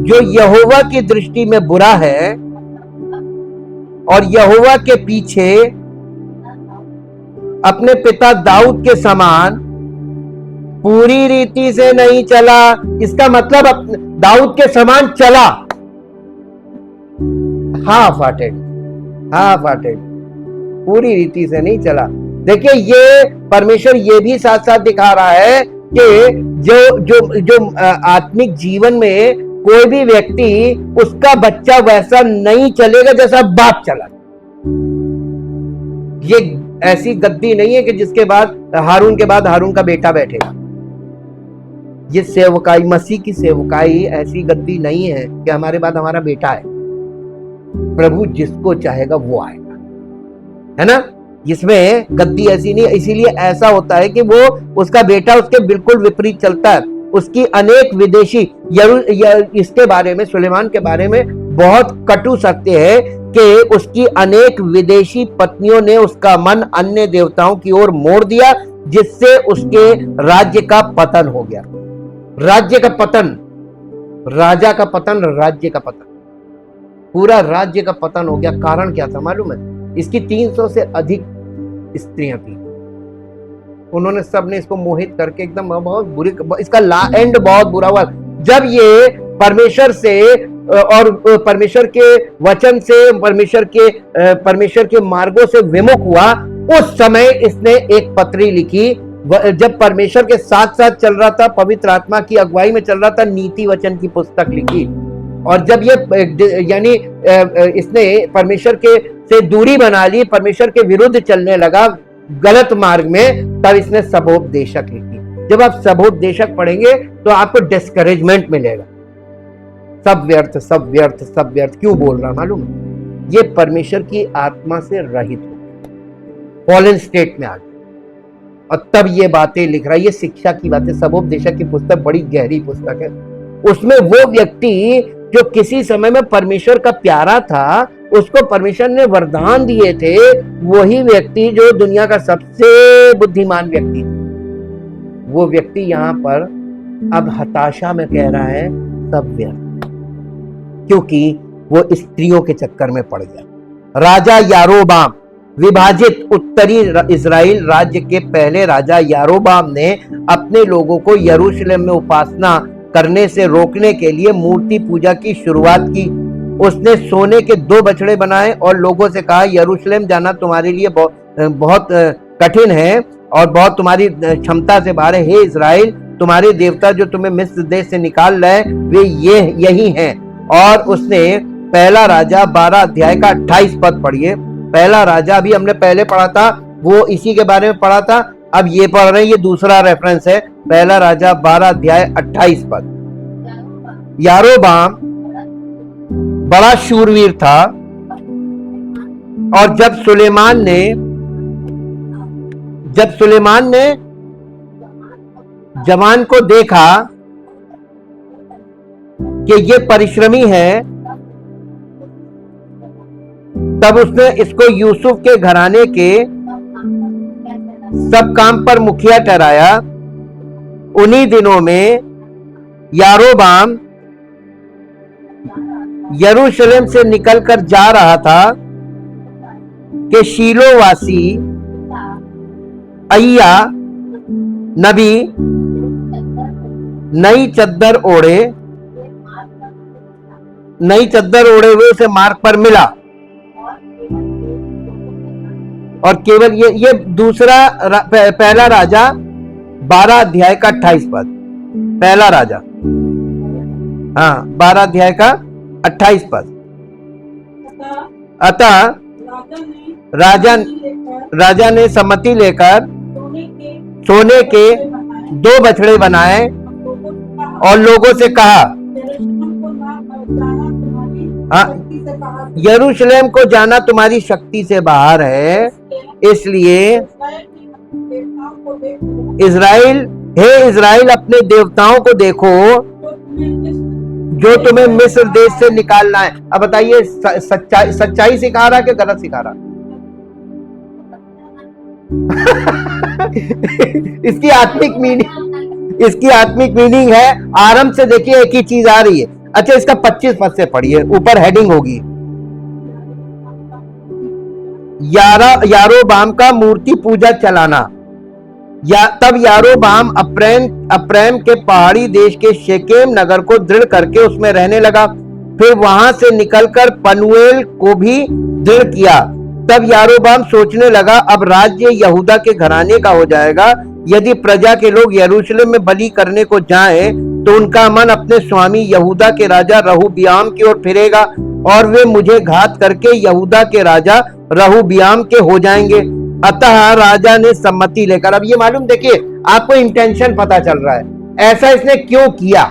Speaker 1: जो यहोवा की दृष्टि में बुरा है और यहोवा के पीछे अपने पिता दाऊद के समान पूरी रीति से नहीं चला। इसका मतलब दाऊद के समान चला, हाफ हार्टेड, पूरी रीति से नहीं चला। देखिए, ये परमेश्वर ये भी साथ साथ दिखा रहा है कि जो आत्मिक जीवन में कोई भी व्यक्ति, उसका बच्चा वैसा नहीं चलेगा जैसा बाप चला। ये ऐसी गद्दी नहीं है कि जिसके बाद हारून के बाद हारून का बेटा बैठेगा। ये सेवकाई, मसीह की सेवकाई ऐसी गद्दी नहीं है कि हमारे बाद हमारा बेटा है। प्रभु जिसको चाहेगा वो आएगा, है ना? इसमें गद्दी ऐसी नहीं। इसीलिए ऐसा होता है कि वो उसका बेटा उसके बिल्कुल विपरीत चलता है। उसकी अनेक विदेशी, इसके बारे में, सुलेमान के बारे में बहुत कटु सत्य है कि उसकी अनेक विदेशी पत्नियों ने उसका मन अन्य देवताओं की ओर मोड़ दिया, जिससे उसके राज्य का पतन हो गया। राज्य का पतन, राजा का पतन, राज्य का पतन, पूरा राज्य का पतन हो गया। कारण क्या था मालूम है? इसकी 300 से अधिक स्त्रियां थी। उन्होंने सबने इसको मोहित करके एकदम बहुत बुरी, इसका एंड बहुत बुरा हुआ। जब ये परमेश्वर से और परमेश्वर के वचन से, परमेश्वर के मार्गों से विमुख हुआ, उस समय इसने एक पत्री लिखी। जब परमेश्वर के साथ साथ चल रहा था, पवित्र आत्मा की अगुवाई में चल रहा था, नीति वचन की पुस्तक लिखी। और जब ये यानी इसने परमेश्वर के से दूरी बना ली, परमेश्वर के विरुद्ध चलने लगा गलत मार्ग में, तब इसने सबोपदेशक लिखी। जब आप सबोपदेशक पढ़ेंगे तो आपको डिस्करेजमेंट मिलेगा। सब व्यर्थ, सब व्यर्थ, सब व्यर्थ। क्यों बोल रहा मालूम है? ये परमेश्वर की आत्मा से रहित हो गया, फॉलन स्टेट में आ गया, और तब ये बातें लिख रहा है। ये शिक्षा की बातें, सबोपदेशक की पुस्तक बड़ी गहरी पुस्तक है। उसमें वो व्यक्ति जो किसी समय में परमेश्वर का प्यारा था, उसको परमेश्वर ने वरदान दिए थे, वही व्यक्ति जो दुनिया का सबसे बुद्धिमान व्यक्ति था, वो व्यक्ति यहाँ पर अब हताशा में कह रहा है सब व्यर्थ, क्योंकि वो स्त्रियों के चक्कर में पड़ गया। राजा यारोबाम, विभाजित उत्तरी इजराइल राज्य के पहले राजा यारोबाम ने अपने लोगों को यरूशलेम में उपासना करने से रोकने के लिए मूर्ति पूजा की शुरुआत की। उसने सोने के 2 बछड़े बनाए और लोगों से कहा, यरूशलेम जाना तुम्हारे लिए बहुत कठिन है और बहुत तुम्हारी क्षमता से बाहर है। हे इजराइल, तुम्हारे देवता जो तुम्हें मिस्र देश से निकाल रहे वे यही हैं। और उसने पहला राजा 12 अध्याय का 28 पद पढ़िए। पहला राजा अभी हमने पहले पढ़ा था, वो इसी के बारे में पढ़ा था, अब ये पढ़ रहे हैं, ये दूसरा रेफरेंस है। पहला राजा 12 अध्याय 28 पद। यारोबाम बड़ा शूरवीर था, और जब सुलेमान ने जवान को देखा कि ये परिश्रमी है, तब उसने इसको यूसुफ के घराने के सब काम पर मुखिया ठहराया। उन्हीं दिनों में यारोबाम यरूशलेम से निकलकर जा रहा था कि शीलोवासी अय्या नबी नई चद्दर ओढ़े हुए उसे मार्ग पर मिला। और केवल ये दूसरा पहला राजा 12 अध्याय का 28 पद। पहला राजा 12 अध्याय का 28 पद। अतः राजा ने सम्मति लेकर सोने के 2 बछड़े बनाए और लोगों से कहा, यरूशलेम को जाना तुम्हारी शक्ति से बाहर है, इसलिए इज़राइल अपने देवताओं को देखो जो तुम्हें मिस्र देश से निकालना है। अब बताइए, सच्चाई सिखा रहा कि गलत सिखा रहा? इसकी आत्मिक मीनिंग है, आरंभ से देखिए एक ही चीज आ रही है। अच्छा, इसका 25 पद से पढ़िए, ऊपर हेडिंग होगी, यारोबाम का मूर्ति पूजा चलाना। तब यारोबाम अप्रैम के पहाड़ी देश के शेकेम नगर को दृढ़ करके उसमें रहने लगा। फिर वहां से निकलकर पनूएल को भी दृढ़ किया। तब यारोबाम सोचने लगा, अब राज्य यहूदा के घराने का हो जाएगा। यदि प्रजा के लोग यरूशलेम में बलि करने को जाएं, तो उनका मन अपने स्वामी यहूदा के राजा रहूबियाम की ओर फिरेगा और वे मुझे घात करके यहूदा के राजा रहूबियाम के हो जाएंगे। अतः राजा ने सम्मति लेकर, अब ये मालूम, देखिए आपको इंटेंशन पता चल रहा है, ऐसा इसने क्यों किया।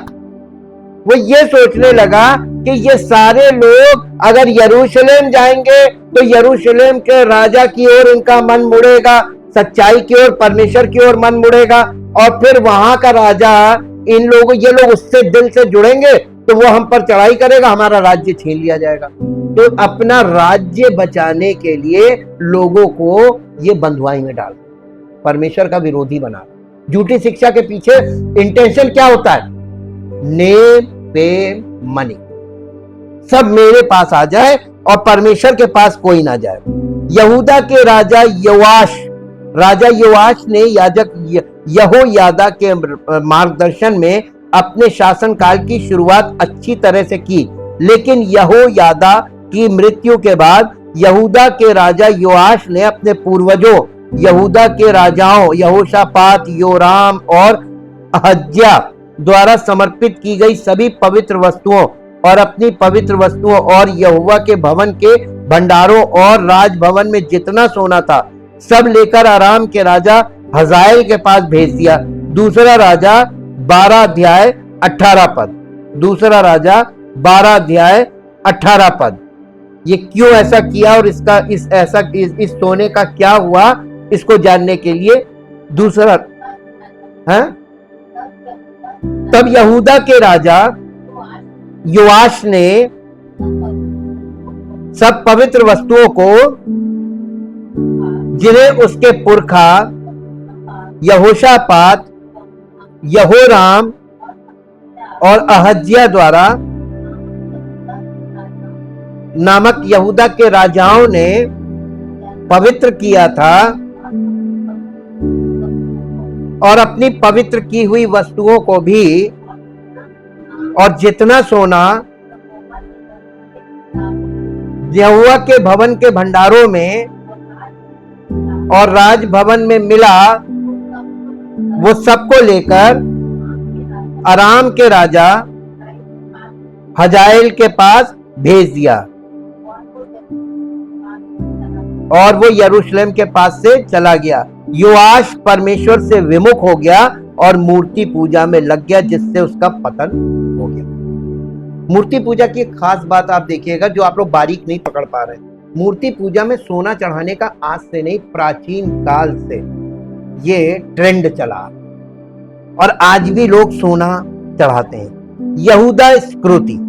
Speaker 1: वो ये सोचने लगा कि ये सारे लोग अगर यरूशलेम जाएंगे तो यरूशलेम के राजा की ओर इनका मन मुड़ेगा, सच्चाई की ओर, परमेश्वर की ओर मन मुड़ेगा, और फिर वहां का राजा ये लोग उससे दिल से जुड़ेंगे तो वो हम पर चढ़ाई करेगा, हमारा राज्य छीन लिया जाएगा। तो अपना राज्य बचाने के लिए लोगों को ये बंधुआई में डाल, परमेश्वर का विरोधी बना। झूठी शिक्षा के पीछे इंटेंशन क्या होता है? नेम, फेम, मनी, सब मेरे पास आ जाए और परमेश्वर के पास कोई ना जाए। यहूदा के राजा योआश ने याजक यहोयादा के मार्गदर्शन में अपने शासनकाल की शुरुआत अच्छी तरह से की, लेकिन यहोयादा की मृत्यु के बाद यहूदा के राजा योआश ने अपने पूर्वजों यहूदा के राजाओं यहोशापात, योराम और अहज्या द्वारा समर्पित की गई सभी पवित्र वस्तुओं और अपनी पवित्र वस्तुओं और यहोवा के भवन के भंडारों और राजभवन में जितना सोना था सब लेकर अराम के राजा हजाएल के पास भेज दिया। दूसरा राजा 12 अध्याय 18 पद। दूसरा राजा 12 अध्याय 18 पद। ये क्यों ऐसा किया और इस सोने का क्या हुआ, इसको जानने के लिए दूसरा है। तब यहूदा के राजा योआश ने सब पवित्र वस्तुओं को, जिन्हें उसके पुरखा यहोशापात, यहोराम और अहज्या द्वारा नामक यहूदा के राजाओं ने पवित्र किया था, और अपनी पवित्र की हुई वस्तुओं को भी, और जितना सोना यहोवा के भवन के भंडारों में और राजभवन में मिला, वो सबको लेकर अराम के राजा हजाएल के पास भेज दिया, और वो यरूशलेम के पास से चला गया। योआश परमेश्वर से विमुख हो गया और मूर्ति पूजा में लग गया, जिससे उसका पतन हो गया। मूर्ति पूजा की एक खास बात आप देखिएगा, जो आप लोग बारीक नहीं पकड़ पा रहे। मूर्ति पूजा में सोना चढ़ाने का आज से नहीं, प्राचीन काल से ये ट्रेंड चला, और आज भी लोग सोना चढ़ाते हैं। यहूदा इस्करियोती,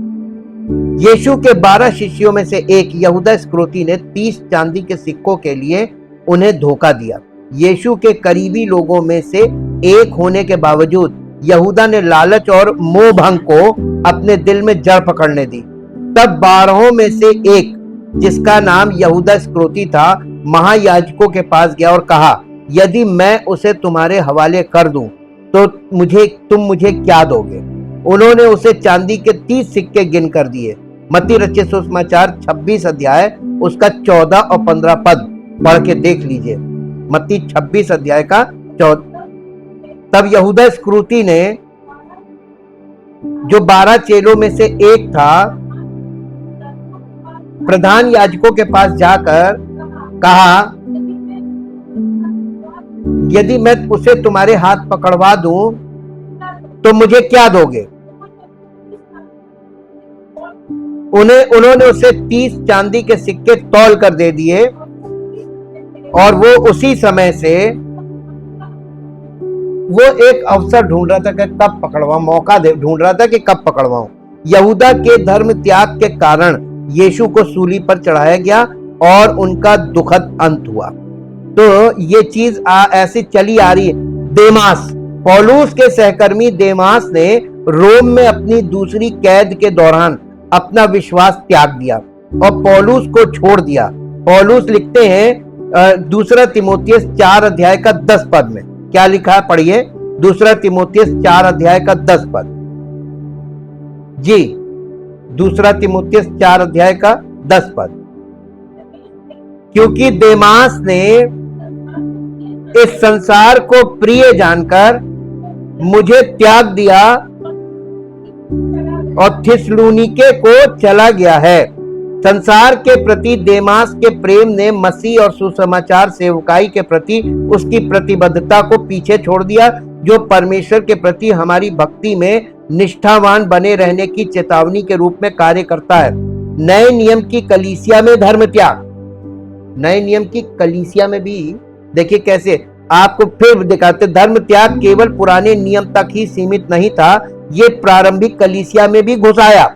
Speaker 1: यीशु के 12 शिष्यों में से एक यहूदा इस्करियोती ने 30 चांदी के सिक्कों के लिए उन्हें धोखा दिया। यीशु के करीबी लोगों में से एक होने के बावजूद यहूदा ने लालच और मोह भंग को अपने दिल में जड़ पकड़ने दी। तब 12 में से एक, जिसका नाम यहूदा इस्करियोती था, महायाजकों के पास गया और कहा, यदि मैं उसे तुम्हारे हवाले कर दूं तो तुम मुझे क्या दोगे? उन्होंने उसे चांदी के 30 सिक्के गिन कर दिए। मत्ती रचित सुसमाचार 26 अध्याय उसका 14 और 15 पद पढ़ के देख लीजिए। मत्ती 26 अध्याय का 14। तब यहूदा इस्करियोती ने, जो 12 चेलों में से एक था, प्रधान याजकों के पास जाकर कहा, यदि मैं उसे तुम्हारे हाथ पकड़वा दूं तो मुझे क्या दोगे? उन्होंने उसे 30 चांदी के सिक्के तौल कर दे दिए, और वो उसी समय से वो एक अवसर ढूंढ रहा था कि कब पकड़वाऊं, मौका ढूंढ रहा था कि कब पकड़वाऊं। यहूदा के धर्म त्याग के कारण यीशु को सूली पर चढ़ाया गया और उनका दुखद अंत हुआ। तो ये चीज ऐसी चली आ रही है। देमास, पौलुस के सहकर्मी देमास ने रोम में अपनी दूसरी कैद के दौरान अपना विश्वास त्याग दिया और पौलुस को छोड़ दिया। पौलुस लिखते हैं दूसरा तीमुथियुस 4 अध्याय का 10 पद में, क्या लिखा है पढ़िए। दूसरा तीमुथियुस 4 अध्याय का 10 पद। जी, दूसरा तीमुथियुस 4 अध्याय का 10 पद। क्योंकि देमास ने इस संसार को प्रिय जानकर मुझे त्याग दिया और थिस्सलुनीके को चला गया है। संसार के प्रति देमास के प्रेम ने मसीह और सुसमाचार सेवकाई के प्रति उसकी प्रतिबद्धता को पीछे छोड़ दिया, जो परमेश्वर के प्रति हमारी भक्ति में निष्ठावान बने रहने की चेतावनी के रूप में कार्य करता है। नए नियम की कलीसिया में धर्म त्याग, नए नियम की कलीसिया में भी देखिए कैसे आपको फिर दिखाते, धर्म त्याग केवल पुराने नियम तक ही सीमित नहीं था, ये प्रारंभिक कलीसिया में भी घुस आया।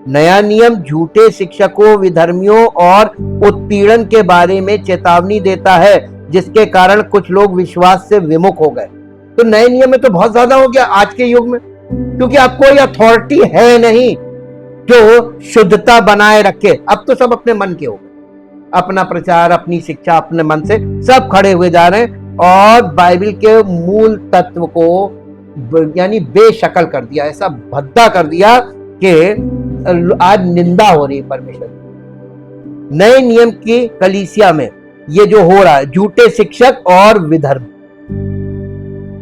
Speaker 1: नया नियम झूठे शिक्षकों, विधर्मियों और उत्पीड़न के बारे में चेतावनी देता है, जिसके कारण कुछ लोग विश्वास से विमुख हो गए। तो नए नियम में तो बहुत ज्यादा हो गया आज के युग में, क्योंकि अब कोई अथॉरिटी है नहीं जो शुद्धता बनाए रखे। अब तो सब अपने मन के हो गए, अपना प्रचार, अपनी शिक्षा, अपने मन से सब खड़े हुए जा रहे हैं और बाइबल के मूल तत्व को यानी बेशकल कर दिया, ऐसा भद्दा कर दिया कि आज निंदा हो रही है परमेश्वर। नए नियम की कलीसिया में ये जो हो रहा है, झूठे शिक्षक और विधर्म।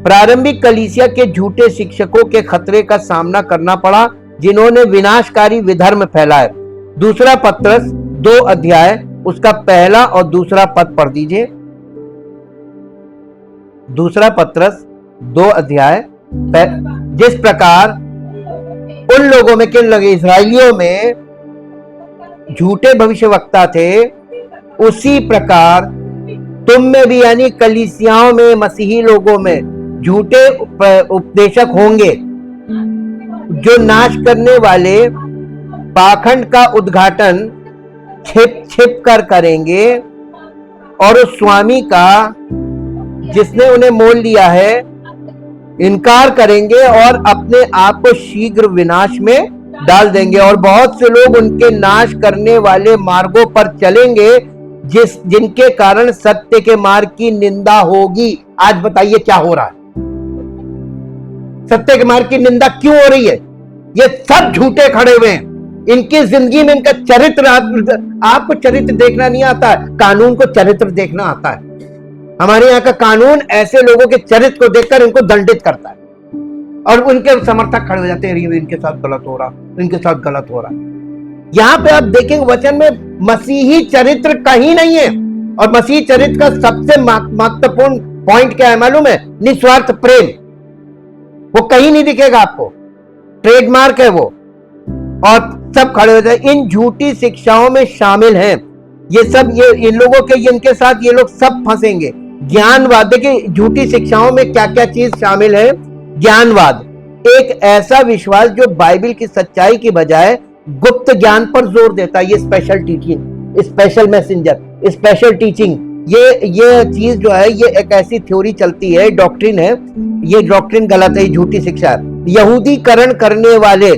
Speaker 1: प्रारंभिक कलीसिया के झूठे शिक्षकों के खतरे का सामना करना पड़ा, जिन्होंने विनाशकारी विधर्म फैलाए। दूसरा पत्रस 2 अध्याय उसका पहला और दूसरा पद पढ़ दीजिए। दूसरा पत्रस 2 अध्याय, जिस प्रकार उन लोगों में, किन लगे, इस्राएलियों में झूठे भविष्यवक्ता थे, उसी प्रकार तुम में भी, यानी कलीसियाओं में, मसीही लोगों में झूठे उपदेशक होंगे जो नाश करने वाले पाखंड का उद्घाटन छिप छिप कर करेंगे और उस स्वामी का जिसने उन्हें मोल लिया है इनकार करेंगे और अपने आप को शीघ्र विनाश में डाल देंगे। और बहुत से लोग उनके नाश करने वाले मार्गों पर चलेंगे जिनके कारण सत्य के मार्ग की निंदा होगी। आज बताइए क्या हो रहा है? सत्य के मार्ग की निंदा क्यों हो रही है? ये सब झूठे खड़े हुए हैं। इनकी जिंदगी में इनका चरित्र, आपको चरित्र देखना नहीं आता है, कानून को चरित्र देखना आता है। हमारे यहाँ का कानून ऐसे लोगों के चरित्र को देखकर इनको दंडित करता है और उनके समर्थक खड़े हो जाते हैं, इनके साथ गलत हो रहा, इनके साथ गलत हो रहा। यहाँ पे आप देखेंगे वचन में मसीही चरित्र कहीं नहीं है। और मसीही चरित्र का सबसे महत्वपूर्ण पॉइंट क्या है मालूम है? निस्वार्थ प्रेम। वो कहीं नहीं दिखेगा आपको, ट्रेडमार्क है वो। और सब खड़े हो जाए, इन झूठी शिक्षाओं में शामिल हैं ये सब, ये इन लोगों के, इनके साथ ये लोग सब फंसेंगे। ज्ञानवाद, देखिए झूठी शिक्षाओं में क्या क्या चीज शामिल है। ज्ञानवाद, एक ऐसा विश्वास जो बाइबल की सच्चाई की बजाय गुप्त ज्ञान पर जोर देता है। ये special teaching, special messenger, special teaching, ये चीज जो है, ये एक ऐसी थ्योरी चलती है, डॉक्ट्रिन है। ये डॉक्ट्रिन गलत है, झूठी शिक्षा है। यहूदीकरण करने वाले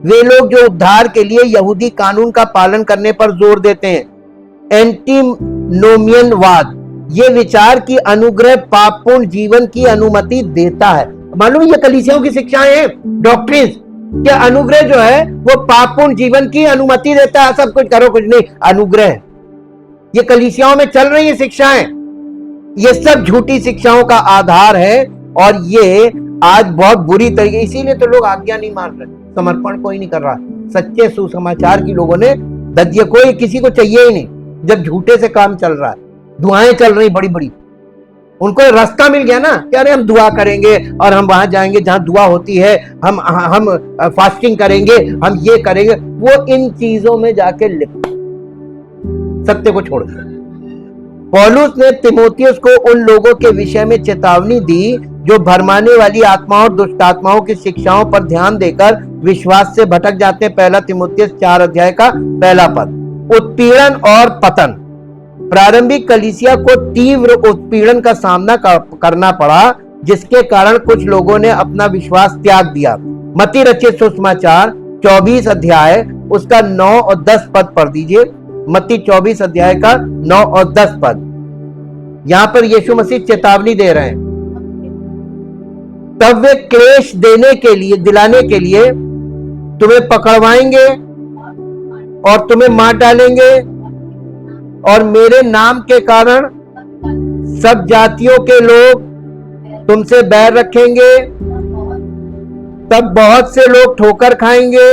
Speaker 1: वे लोग जो उद्धार के लिए यहूदी कानून का पालन करने पर जोर देते हैं। एंटिनोमियनवाद, ये विचार की अनुग्रह पापपूर्ण जीवन की अनुमति देता है। मालूम ये कलीसियाओं की शिक्षाएं हैं, डॉक्ट्रिन के अनुग्रह जो है वो पापपूर्ण जीवन की अनुमति देता है। सब कुछ करो, कुछ नहीं, अनुग्रह। ये कलीसियाओं में चल रही है शिक्षाएं, ये सब झूठी शिक्षाओं का आधार है। और ये आज बहुत बुरी तरीके, इसीलिए तो लोग आज्ञा नहीं मान रहे, समर्पण कोई नहीं कर रहा। सच्चे सुसमाचार की लोगों ने दजिए, कोई किसी को चाहिए ही नहीं जब झूठे से काम चल रहा है। दुआएं चल रही बड़ी बड़ी, उनको रास्ता मिल गया ना कि अरे हम दुआ करेंगे और हम वहां जाएंगे जहां दुआ होती है, हम फास्टिंग करेंगे, हम ये करेंगे। वो इन चीजों में जाके लिप्त, सत्य को छोड़ दिया। पौलुस ने तीमुथियुस को उन लोगों के विषय में चेतावनी दी जो भरमाने वाली आत्माओं और दुष्ट आत्माओं की शिक्षाओं पर ध्यान देकर विश्वास से भटक जाते हैं। पहला तीमुथियुस 4 अध्याय का पहला पद। उत्पीड़न और पतन, प्रारंभिक कलीसिया को तीव्र उत्पीड़न का सामना करना पड़ा, जिसके कारण कुछ लोगों ने अपना विश्वास त्याग दिया। मत्ती रचित सुसमाचार 24 अध्याय उसका 9 और 10 पद पढ़ दीजिए। मत्ती 24 अध्याय का 9 और 10 पद। यहां पर यीशु मसीह चेतावनी दे रहे हैं। तब वे क्लेश देने के लिए, दिलाने के लिए तुम्हें पकड़वाएंगे और तुम्हें मार डालेंगे, और मेरे नाम के कारण सब जातियों के लोग तुमसे बैर रखेंगे। तब बहुत से लोग ठोकर खाएंगे,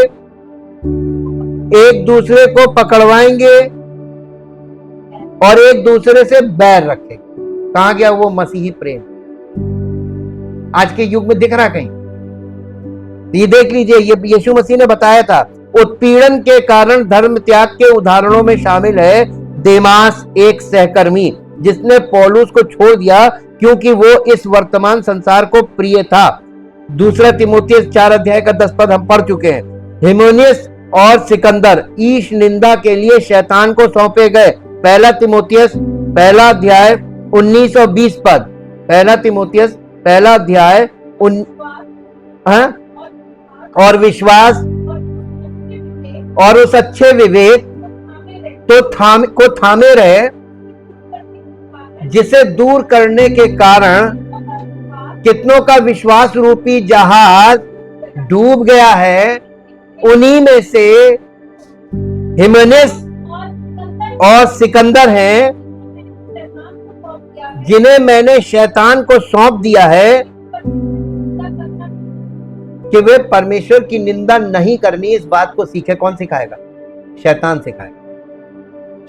Speaker 1: एक दूसरे को पकड़वाएंगे और एक दूसरे से बैर रखेंगे। कहां गया वो मसीही प्रेम? आज के युग में दिख रहा कहीं? ये देख लीजिए, ये यीशु मसीह ने बताया था। उत्पीड़न के कारण धर्म त्याग के उदाहरणों में शामिल है देमास, एक सहकर्मी जिसने पौलुस को छोड़ दिया क्योंकि वो इस वर्तमान संसार को प्रिय था। दूसरा तीमुथियुस 4 अध्याय का 10 पद हम पढ़ चुके हैं। हिमेनियस और सिकंदर ईश निंदा के लिए शैतान को सौंपे गए। पहला तीमुथियुस पहला अध्याय 19 और 20 पद। पहला तीमुथियुस पहला अध्याय और विश्वास और उस अच्छे विवेक को थामे रहे जिसे दूर करने के कारण कितनों का विश्वास रूपी जहाज डूब गया है। उन्हीं में से हिमेनेस और सिकंदर हैं जिन्हें मैंने शैतान को सौंप दिया है कि वे परमेश्वर की निंदा नहीं करनी। इस बात को सीखे। कौन सिखाएगा? शैतान सिखाएगा।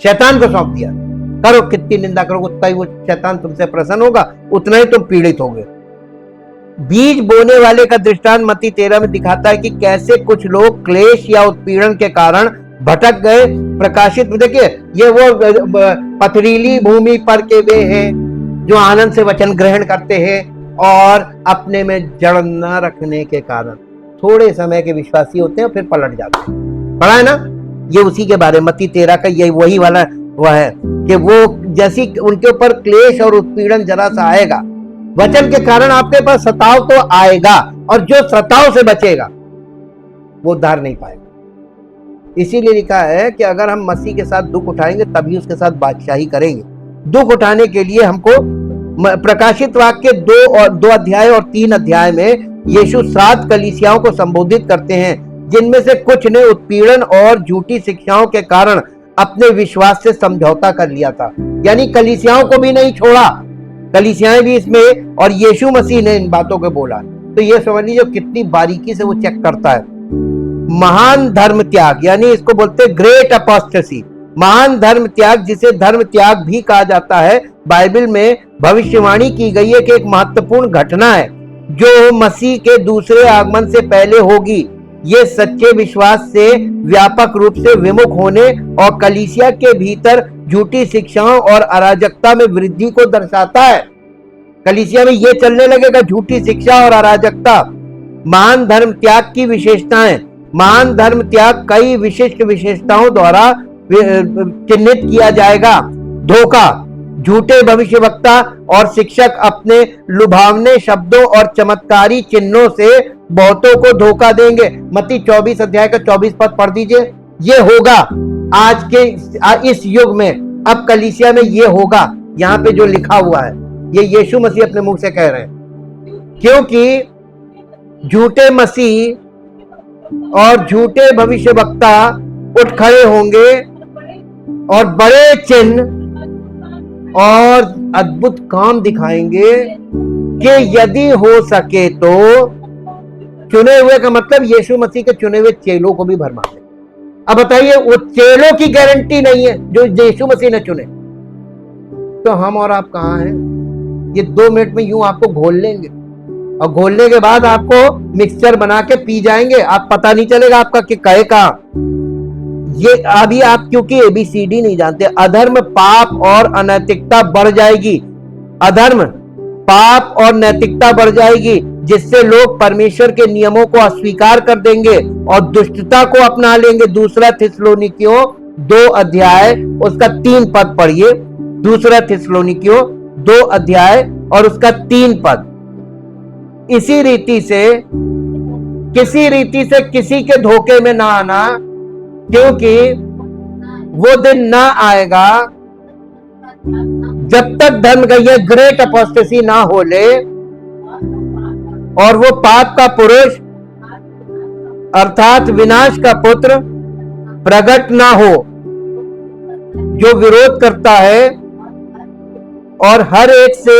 Speaker 1: शैतान को सौंप दिया, करो कितनी निंदा करो, उतना ही वो शैतान तुमसे प्रसन्न होगा, उतना ही तुम पीड़ित होगे। बीज बोने वाले का दृष्टांत मत्ती 13 में दिखाता है कि कैसे कुछ लोग क्लेश या उत्पीड़न के कारण भटक गए। प्रकाशित में देखिए, ये वो पथरीली भूमि पर के वे हैं जो आनंद से वचन ग्रहण करते हैं और अपने में जड़ न रखने के कारण थोड़े समय के विश्वासी होते हैं और फिर पलट जाते हैं। पढ़ा है ना, ये उसी के बारे में मत्ती 13 का यही वही वाला वह है कि वो जैसी उनके ऊपर क्लेश और उत्पीड़न जरा सा आएगा, वचन के कारण आपके पास सताव तो आएगा, और जो सताव से बचेगा वो उद्धार नहीं पाएगा। इसीलिए लिखा है कि अगर हम मसीह के साथ दुख उठाएंगे तभी उसके साथ बादशाही करेंगे। दुख उठाने के लिए हमको प्रकाशित वाक्य 2 अध्याय और 3 अध्याय में यीशु 7 कलीसियाओं को संबोधित करते हैं, जिनमें से कुछ ने उत्पीड़न और झूठी शिक्षाओं के कारण अपने विश्वास से समझौता कर लिया था। यानी कलीसियाओं को भी नहीं छोड़ा, कलीसियाएं भी इसमें, और यीशु मसीह ने इन बातों को बोला। तो ये समझ लीजिए कितनी बारीकी से वो चेक करता है। महान धर्म त्याग, यानी इसको बोलते हैं ग्रेट अपोस्टेसी, महान धर्म त्याग, जिसे धर्म त्याग भी कहा जाता है, बाइबल में भविष्यवाणी की गई है कि एक महत्वपूर्ण घटना है जो मसीह के दूसरे आगमन से पहले होगी। ये सच्चे विश्वास से व्यापक रूप से विमुख होने और कलीसिया के भीतर झूठी शिक्षाओं और अराजकता में वृद्धि को दर्शाता है। कलीसिया में ये चलने लगेगा, झूठी शिक्षा और अराजकता। महान धर्म त्याग की विशेषताएं, महान धर्म त्याग कई विशिष्ट विशेषताओं द्वारा चिन्हित किया जाएगा। धोखा, झूठे भविष्यवक्ता और शिक्षक अपने लुभावने शब्दों और चमत्कारी चिन्हों से बहुतों को धोखा देंगे। मत्ती 24 अध्याय का 24 पद पढ़ दीजिए। ये होगा आज के इस युग में, अब कलीसिया में ये होगा। यहाँ पे जो लिखा हुआ है ये यीशु मसीह अपने मुंह से कह रहे हैं, क्योंकि झूठे मसीह और झूठे भविष्यवक्ता उठ खड़े होंगे और बड़े चिन्ह और अद्भुत काम दिखाएंगे कि यदि हो सके तो चुने हुए का मतलब यीशु मसीह के चुने हुए चेलों को भी भरमा दे। अब बताइए, वो चेलों की गारंटी नहीं है जो यीशु मसीह ने चुने, तो हम और आप कहां हैं? ये 2 मिनट में यूं आपको घोल लेंगे और घोलने के बाद आपको मिक्सचर बना के पी जाएंगे, आप पता नहीं चलेगा आपका कि कहे कहां। ये अभी आप क्योंकि ABCD नहीं जानते। अधर्म, पाप और अनैतिकता बढ़ जाएगी। अधर्म, पाप और नैतिकता बढ़ जाएगी, जिससे लोग परमेश्वर के नियमों को अस्वीकार कर देंगे और दुष्टता को अपना लेंगे। 2 थिस्सलुनीकियों 2 अध्याय उसका 3 पद पढ़िए। 2 थिस्सलुनीकियों 2 अध्याय और उसका 3 पद। इसी रीति से किसी रीति से किसी के धोखे में ना आना, क्योंकि वो दिन ना आएगा जब तक धर्म का ये ग्रेट अपोस्टेसी ना हो ले और वो पाप का पुरुष अर्थात विनाश का पुत्र प्रकट ना हो, जो विरोध करता है और हर एक से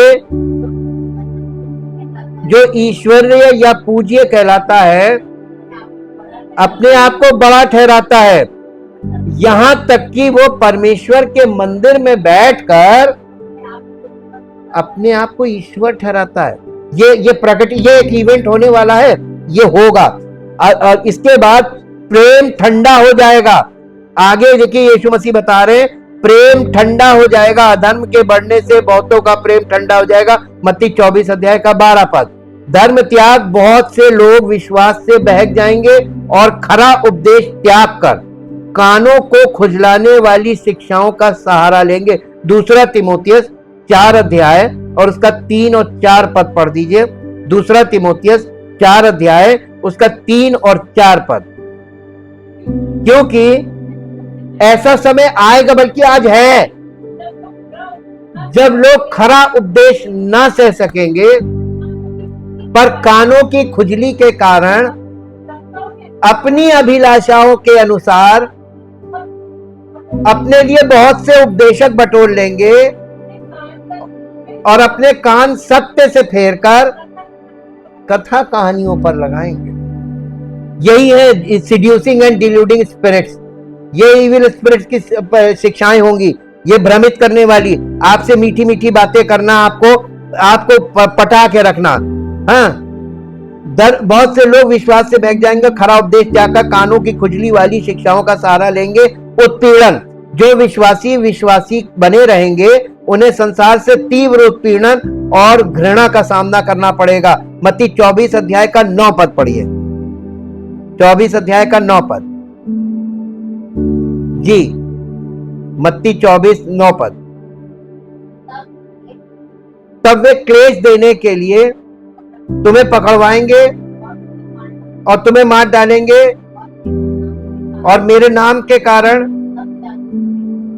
Speaker 1: जो ईश्वरीय या पूज्य कहलाता है अपने आप को बड़ा ठहराता है, यहां तक कि वो परमेश्वर के मंदिर में बैठकर अपने आप को ईश्वर ठहराता है। ये प्रकट, ये एक इवेंट होने वाला है, ये होगा। और इसके बाद प्रेम ठंडा हो जाएगा। आगे देखिए यीशु मसीह बता रहे हैं, प्रेम ठंडा हो जाएगा। अधर्म के बढ़ने से बहुतों का प्रेम ठंडा हो जाएगा। मत्ती 24 अध्याय का 12 पद। धर्म त्याग, बहुत से लोग विश्वास से बहक जाएंगे और खरा उपदेश त्याग कर कानों को खुजलाने वाली शिक्षाओं का सहारा लेंगे। 2 तीमुथियुस 4 अध्याय और उसका 3 और 4 पद पढ़ दीजिए। 2 तीमुथियुस 4 अध्याय उसका 3 और 4 पद। क्योंकि ऐसा समय आएगा, बल्कि आज है, जब लोग खरा उपदेश ना सह सकेंगे, पर कानों की खुजली के कारण अपनी अभिलाषाओं के अनुसार अपने लिए बहुत से उपदेशक बटोर लेंगे और अपने कान सत्य से फेरकर कथा कहानियों पर लगाएंगे। यही है सिड्यूसिंग एंड डिल्यूडिंग स्पिरिट्स। ये इविल स्पिरिट्स की शिक्षाएं होंगी, ये भ्रमित करने वाली, आपसे मीठी मीठी बातें करना, आपको पटा के रखना, हाँ, बहुत से लोग विश्वास से बहक जाएंगे, खरा उपदेश त्यागकर कानों की खुजली वाली शिक्षाओं का सहारा लेंगे। उत्पीड़न, जो विश्वासी बने रहेंगे उन्हें संसार से तीव्र उत्पीड़न और घृणा का सामना करना पड़ेगा। मत्ती 24 अध्याय का 9 पद पढ़िए। 24 अध्याय का 9 पद जी, मत्ती 24:9 पद। तब वे क्लेश देने के लिए तुम्हें पकड़वाएंगे और तुम्हें मार डालेंगे, और मेरे नाम के कारण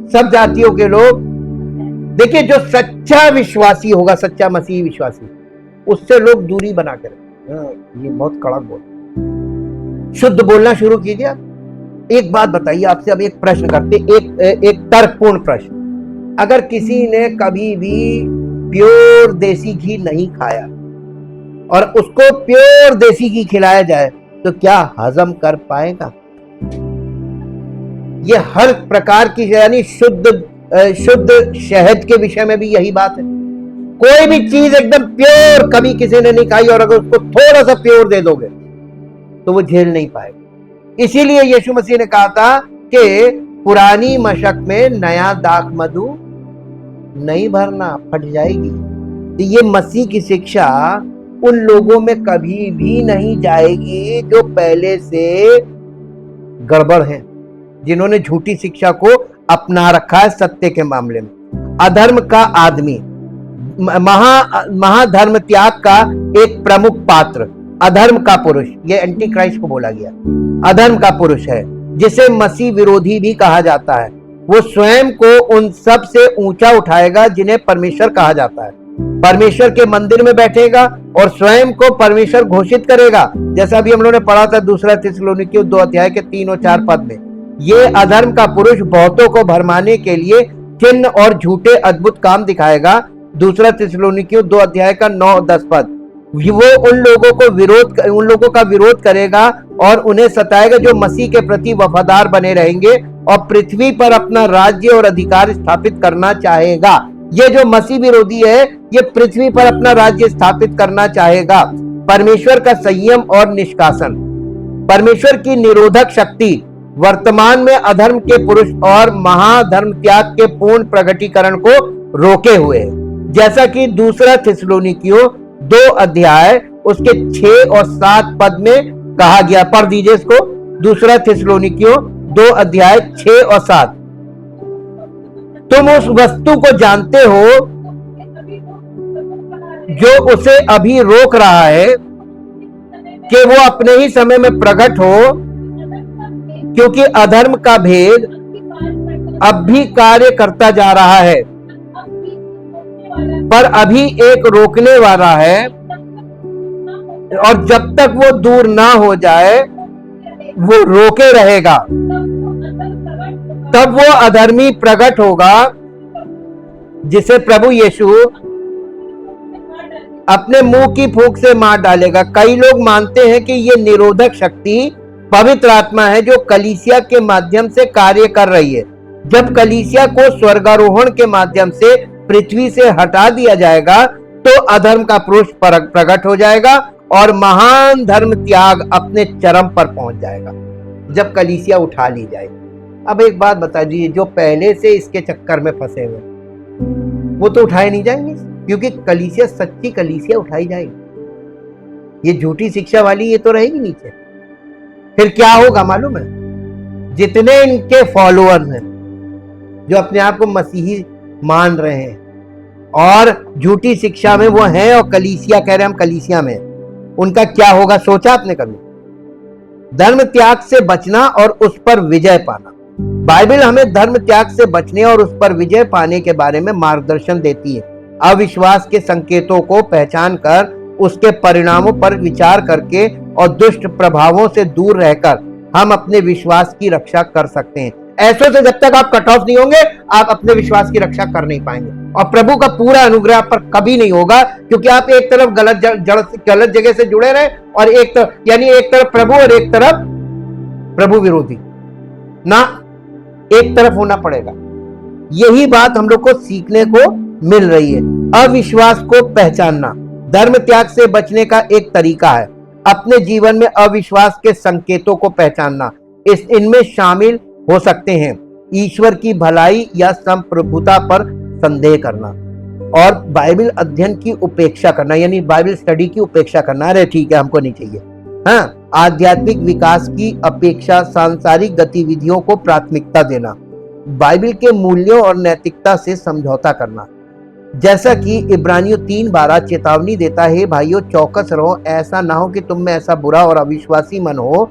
Speaker 1: सब जातियों के लोग, देखिए जो सच्चा विश्वासी होगा, सच्चा मसीही विश्वासी, उससे लोग दूरी बना कर, ये बहुत कड़क बोल, शुद्ध बोलना शुरू कीजिए। एक बात बताइए, आपसे अब एक प्रश्न करते, एक तर्कपूर्ण प्रश्न। अगर किसी ने कभी भी प्योर देसी घी नहीं खाया और उसको प्योर देसी घी खिलाया जाए तो क्या हजम कर पाएगा? ये हर प्रकार की, यानी शुद्ध शहद के विषय में भी यही बात है। कोई भी चीज एकदम प्योर कभी किसी ने नहीं खाई और अगर उसको थोड़ा सा प्योर दे दोगे तो वो झेल नहीं पाएगा। इसीलिए यीशु मसीह ने कहा था कि पुरानी मशक में नया दाख मधु नहीं भरना, फट जाएगी। तो ये मसीह की शिक्षा उन लोगों में कभी भी नहीं जाएगी जो पहले से गड़बड़ हैं, जिन्होंने झूठी शिक्षा को अपना रखा है सत्य के मामले में। अधर्म का आदमी, महाधर्म त्याग का एक प्रमुख पात्र, अधर्म का पुरुष, ये एंटी क्राइस्ट को बोला गया, अधर्म का पुरुष है, जिसे मसीह विरोधी भी कहा जाता है। वो स्वयं को उन सब से ऊंचा उठाएगा जिन्हें परमेश्वर कहा जाता है, परमेश्वर के मंदिर में बैठेगा और स्वयं को परमेश्वर घोषित करेगा, जैसा भी हम लोगों ने पढ़ा था 2 थिस्सलुनीकियों 2 अध्याय के 3 और 4 पद में। ये अधर्म का पुरुष बहुतों को भरमाने के लिए चिन्ह और झूठे अद्भुत काम दिखाएगा। 2 थिस्सलुनीकियों 2 अध्याय का 9 और 10 पद। वो उन लोगों का विरोध करेगा और उन्हें सताएगा जो मसीह के प्रति वफादार बने रहेंगे और पृथ्वी पर अपना राज्य और अधिकार स्थापित करना चाहेगा। ये जो मसीह विरोधी है, ये पृथ्वी पर अपना राज्य स्थापित करना चाहेगा। परमेश्वर का संयम और निष्कासन, परमेश्वर की निरोधक शक्ति वर्तमान में अधर्म के पुरुष और महाधर्म त्याग के पूर्ण प्रगटीकरण को रोके हुए है, जैसा कि 2 थिस्सलुनीकियों 2 अध्याय उसके 6 और 7 पद में कहा गया। पढ़ दीजिए इसको, 2 थिस्सलुनीकियों 2 अध्याय 6 और 7। तुम उस वस्तु को जानते हो जो उसे अभी रोक रहा है कि वो अपने ही समय में प्रकट हो, क्योंकि अधर्म का भेद अब भी कार्य करता जा रहा है, पर अभी एक रोकने वाला है, और जब तक वो दूर ना हो जाए वो रोके रहेगा। तब वो अधर्मी प्रकट होगा जिसे प्रभु यीशु अपने मुंह की फूंक से मार डालेगा। कई लोग मानते हैं कि ये निरोधक शक्ति पवित्र आत्मा है जो कलीसिया के माध्यम से कार्य कर रही है। जब कलीसिया को स्वर्गारोहण के माध्यम से पृथ्वी से हटा दिया जाएगा तो अधर्म का पुरुष प्रकट हो जाएगा और महान धर्म त्याग अपने चरम पर पहुंच जाएगा जब कलीसिया उठा ली जाएगी। अब एक बात बता दीजिए, जो पहले से इसके चक्कर में फंसे हुए वो तो उठाए नहीं जाएंगे, क्योंकि कलीसिया, सच्ची कलीसिया उठाई जाएगी। ये झूठी शिक्षा वाली ये तो रहेगी नीचे। फिर क्या होगा मालूम है? जितने इनके फॉलोअर्स हैं जो अपने आप को मसीही मान रहे हैं और झूठी शिक्षा में वो हैं और कलीसिया कह रहे हैं हम कलीसिया में, उनका क्या होगा सोचा आपने कभी? धर्म त्याग से बचना और उस पर विजय पाना। बाइबल हमें धर्म त्याग से बचने और उस पर विजय पाने के बारे में मार्गदर्शन देती है। अविश्वास के संकेतों को पहचान कर उसके परिणामों पर विचार करके और दुष्ट प्रभावों से दूर रहकर हम अपने विश्वास की रक्षा कर सकते हैं। ऐसों से जब तक आप कट ऑफ नहीं होंगे आप अपने विश्वास की रक्षा कर नहीं पाएंगे और प्रभु का पूरा अनुग्रह आप पर कभी नहीं होगा, क्योंकि आप एक तरफ गलत जगह से जुड़े रहे और एक तरफ प्रभु और एक तरफ प्रभु विरोधी ना, एक तरफ होना पड़ेगा। यही बात हम लोग को सीखने को मिल रही है। अविश्वास को पहचानना, धर्म त्याग से बचने का एक तरीका है अपने जीवन में अविश्वास के संकेतों को पहचानना। इनमें शामिल हो सकते हैं ईश्वर की भलाई या संप्रभुता पर संदेह करना और बाइबल अध्ययन की उपेक्षा करना, यानी बाइबल स्टडी की उपेक्षा करना। अरे ठीक है, हमको नहीं चाहिए। हाँ, आध्यात्मिक विकास की अपेक्षा सांसारिक गतिविधियों को प्राथमिकता देना, बाइबल के मूल्यों और नैतिकता से समझौता करना। जैसा कि इब्रानियों 3:12 चेतावनी देता है, भाइयों चौकस रहो, ऐसा ना हो कि तुम में ऐसा बुरा और अविश्वासी मन हो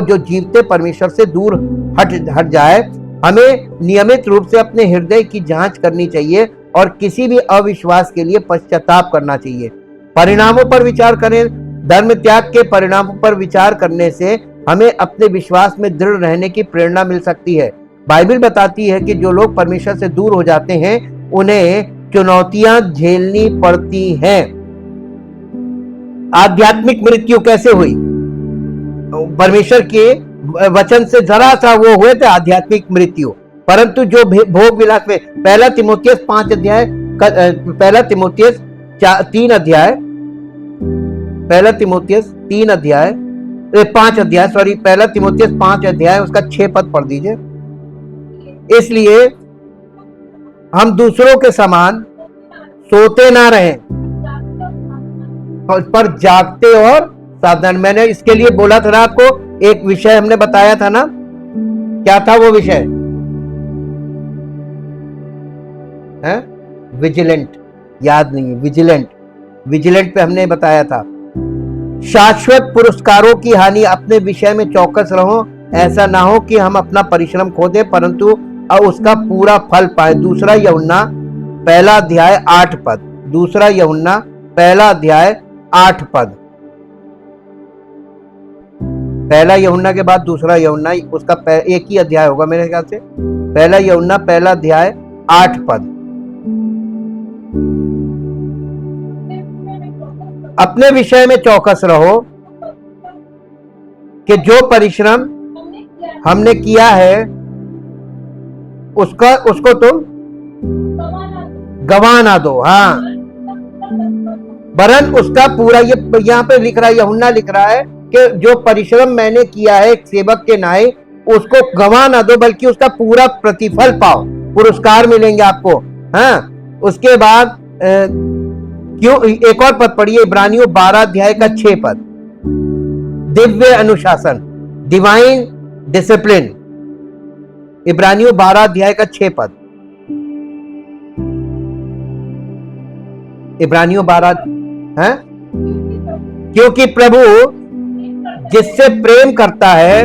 Speaker 1: जो जीवते परमेश्वर से दूर हट जाए। हमें नियमित रूप से अपने हृदय की जांच करनी चाहिए और किसी भी अविश्वास के लिए पश्चाताप करना चाहिए। परिणामों पर विचार करें। धर्म त्याग के परिणामों पर विचार करने से हमें अपने विश्वास में दृढ़ रहने की प्रेरणा मिल सकती है। बाइबल बताती है कि जो लोग परमेश्वर से दूर हो जाते हैं उन्हें चुनौतियां झेलनी पड़ती हैं। आध्यात्मिक मृत्यु कैसे हुई? परमेश्वर के वचन से जरा सा वो हुए थे आध्यात्मिक मृत्यु, परंतु जो भोग विलास में पहला तिमोथियस 5 अध्याय 5 अध्याय उसका 6 पद पढ़ दीजिए। इसलिए हम दूसरों के समान सोते ना रहें पर जागते और सावधान। मैंने इसके लिए बोला था ना आपको, एक विषय हमने बताया था ना, क्या था वो विषय? है विजिलेंट, याद नहीं है? विजिलेंट पे हमने बताया था। शाश्वत पुरस्कारों की हानि, अपने विषय में चौकस रहो, ऐसा ना हो कि हम अपना परिश्रम खो दें परंतु उसका पूरा फल पाए। दूसरा यूहन्ना 1:8 पद। दूसरा यूहन्ना 1:8 पद। पहला यूहन्ना के बाद दूसरा यूहन्ना, उसका एक ही अध्याय होगा मेरे ख्याल से। पहला यूहन्ना 1:8 पद। अपने विषय में चौकस रहो कि जो परिश्रम हमने किया है उसको तुम गवा ना दो। हाँ, वरन उसका पूरा, ये यहाँ पे लिख रहा है, यूहन्ना लिख रहा है कि जो परिश्रम मैंने किया है एक सेवक के नाते, उसको गवा ना दो बल्कि उसका पूरा प्रतिफल पाओ, पुरस्कार मिलेंगे आपको। हाँ, उसके बाद क्यों, एक और पद पढ़िए, इब्रानियों 12 अध्याय का 6 पद। दिव्य अनुशासन, डिवाइन डिसिप्लिन, इब्रानियों 12 अध्याय का 6 पद। इब्रानियों 12 है, क्योंकि प्रभु जिससे प्रेम करता है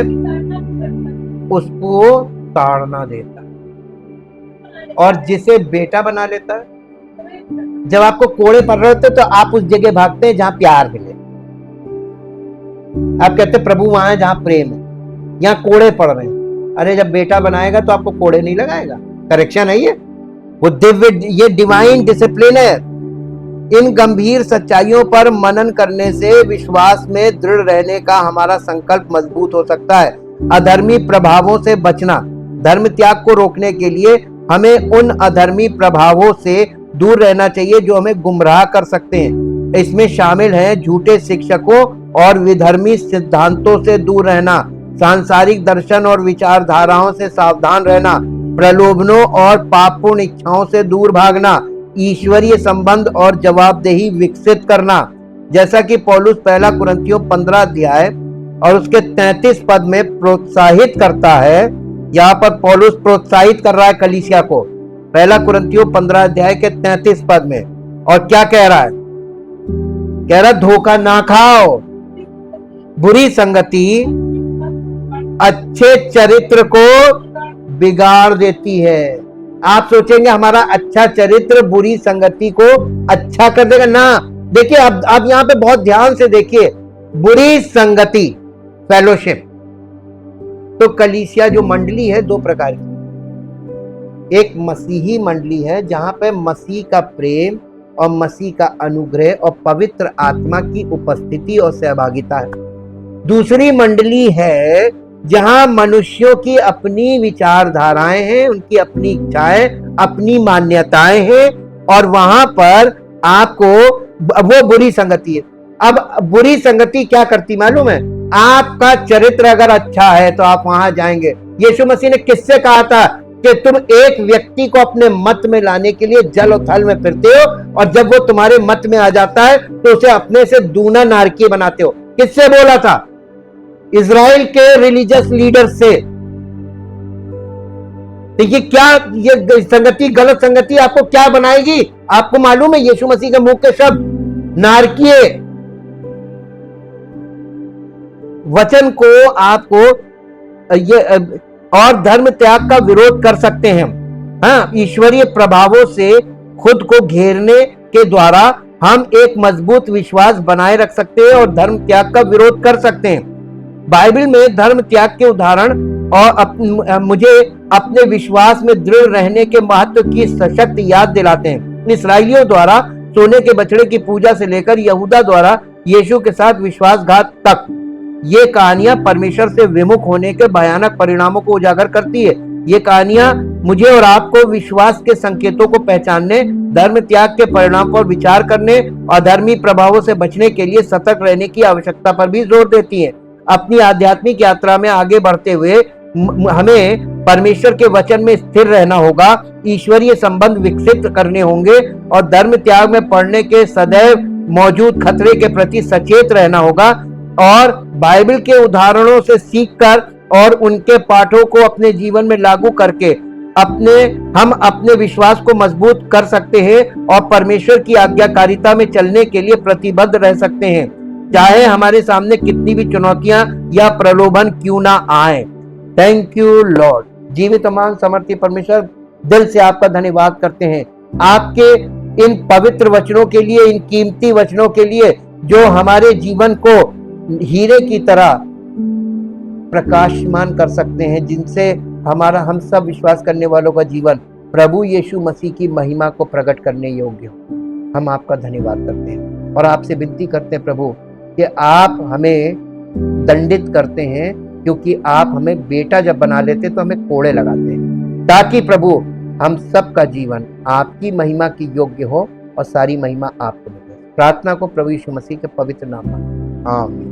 Speaker 1: उसको ताड़ना देता है और जिसे बेटा बना लेता है। जब आपको कोड़े पड़ रहे होते तो आप उस जगह भागते हैं जहां प्यार मिले। आप कहते हैं प्रभु वहां है जहां प्रेम है, यहां कोड़े पड़ रहे हैं। अरे जब बेटा बनाएगा तो आपको कोड़े नहीं लगाएगा। करेक्शन है ये, वो दिव्य, ये डिवाइन डिसिप्लिन है। इन गंभीर सच्चाइयों पर मनन करने से विश्वास में दृढ़ रहने का हमारा संकल्प मजबूत हो सकता है। अधर्मी प्रभावों से बचना, धर्म त्याग को रोकने के लिए हमें उन अधर्मी प्रभावों से दूर रहना चाहिए जो हमें गुमराह कर सकते हैं। इसमें शामिल हैं झूठे शिक्षकों और विधर्मी सिद्धांतों से दूर रहना, सांसारिक दर्शन और विचारधाराओं से सावधान रहना, प्रलोभनों और पापपूर्ण इच्छाओं से दूर भागना, ईश्वरीय संबंध और जवाबदेही विकसित करना। जैसा कि पौलुस 1 कुरिन्थियों 15 अध्याय और उसके 33 पद में प्रोत्साहित करता है। यहाँ पर पौलुस प्रोत्साहित कर रहा है कलीसिया को 1 कुरिन्थियों 15 अध्याय के 33 पद में, और क्या कह रहा है? कह रहा धोखा ना खाओ, बुरी संगति अच्छे चरित्र को बिगाड़ देती है। आप सोचेंगे हमारा अच्छा चरित्र बुरी संगति को अच्छा कर देगा ना। देखिए आप यहाँ पे बहुत ध्यान से देखिए, बुरी संगति, फेलोशिप। तो कलीसिया जो मंडली है दो प्रकार की, एक मसीही मंडली है जहां पे मसीह का प्रेम और मसीह का अनुग्रह और पवित्र आत्मा की उपस्थिति और सहभागिता है। दूसरी मंडली है जहां मनुष्यों की अपनी विचारधाराएं हैं, उनकी अपनी इच्छाएं, अपनी मान्यताएं हैं, और वहां पर आपको वो बुरी संगति है। अब बुरी संगति क्या करती मालूम है? आपका चरित्र अगर अच्छा है तो आप वहां जाएंगे। यीशु मसीह ने किससे कहा था कि तुम एक व्यक्ति को अपने मत में लाने के लिए जल और थल में फिरते हो, और जब वो तुम्हारे मत में आ जाता है तो उसे अपने से दूना नारकीय बनाते हो। किससे बोला था? इजराइल के रिलीजियस लीडर से। देखिए क्या ये संगति, गलत संगति आपको क्या बनाएगी? आपको मालूम है यीशु मसीह के मुंह के शब्द नारकीय वचन को आपको ये और धर्म त्याग का विरोध कर सकते हैं। हाँ, ईश्वरीय प्रभावों से खुद को घेरने के द्वारा हम एक मजबूत विश्वास बनाए रख सकते हैं और धर्म त्याग का विरोध कर सकते हैं। बाइबल में धर्म त्याग के उदाहरण और मुझे अपने विश्वास में दृढ़ रहने के महत्व की सशक्त याद दिलाते हैं। इस्राएलियों द्वारा सोने के बछड़े की पूजा से लेकर यहूदा द्वारा यीशु के साथ विश्वासघात तक, ये कहानियां परमेश्वर से विमुख होने के भयानक परिणामों को उजागर करती है। ये कहानियां मुझे और आपको विश्वास के संकेतों को पहचानने, धर्म त्याग के परिणाम पर विचार करने और धर्मी प्रभावों से बचने के लिए सतर्क रहने की आवश्यकता पर भी जोर देती है। अपनी आध्यात्मिक यात्रा में आगे बढ़ते हुए हमें परमेश्वर के वचन में स्थिर रहना होगा, ईश्वरीय संबंध विकसित करने होंगे और धर्म त्याग में पड़ने के सदैव मौजूद खतरे के प्रति सचेत रहना होगा, और बाइबल के उदाहरणों से सीखकर और उनके पाठों को अपने जीवन में लागू करके हम अपने विश्वास को मजबूत कर सकते हैं और परमेश्वर की आज्ञाकारिता में चलने के लिए प्रतिबद्ध रह सकते हैं, चाहे हमारे सामने कितनी भी चुनौतियां या प्रलोभन क्यों ना आए। Thank you Lord. जीवित महान सामर्थी परमेश्वर, दिल से आपका धन्यवाद करते हैं आपके इन पवित्र वचनों के लिए, इन कीमती वचनों के लिए जो हमारे जीवन को हीरे की तरह प्रकाशमान कर सकते हैं, जिनसे हम सब विश्वास करने वालों का जीवन प्रभु यीशु मसीह की महिमा को प्रकट करने योग्य हो। हम आपका धन्यवाद करते हैं और आपसे विनती करते हैं प्रभु कि आप हमें दंडित करते हैं, क्योंकि आप हमें बेटा जब बना लेते तो हमें कोड़े लगाते हैं, ताकि प्रभु हम सब का जीवन आपकी महिमा की योग्य हो और सारी महिमा आपको मिले। प्रार्थना को प्रभु यीशु मसीह के पवित्र नाम में आमीन।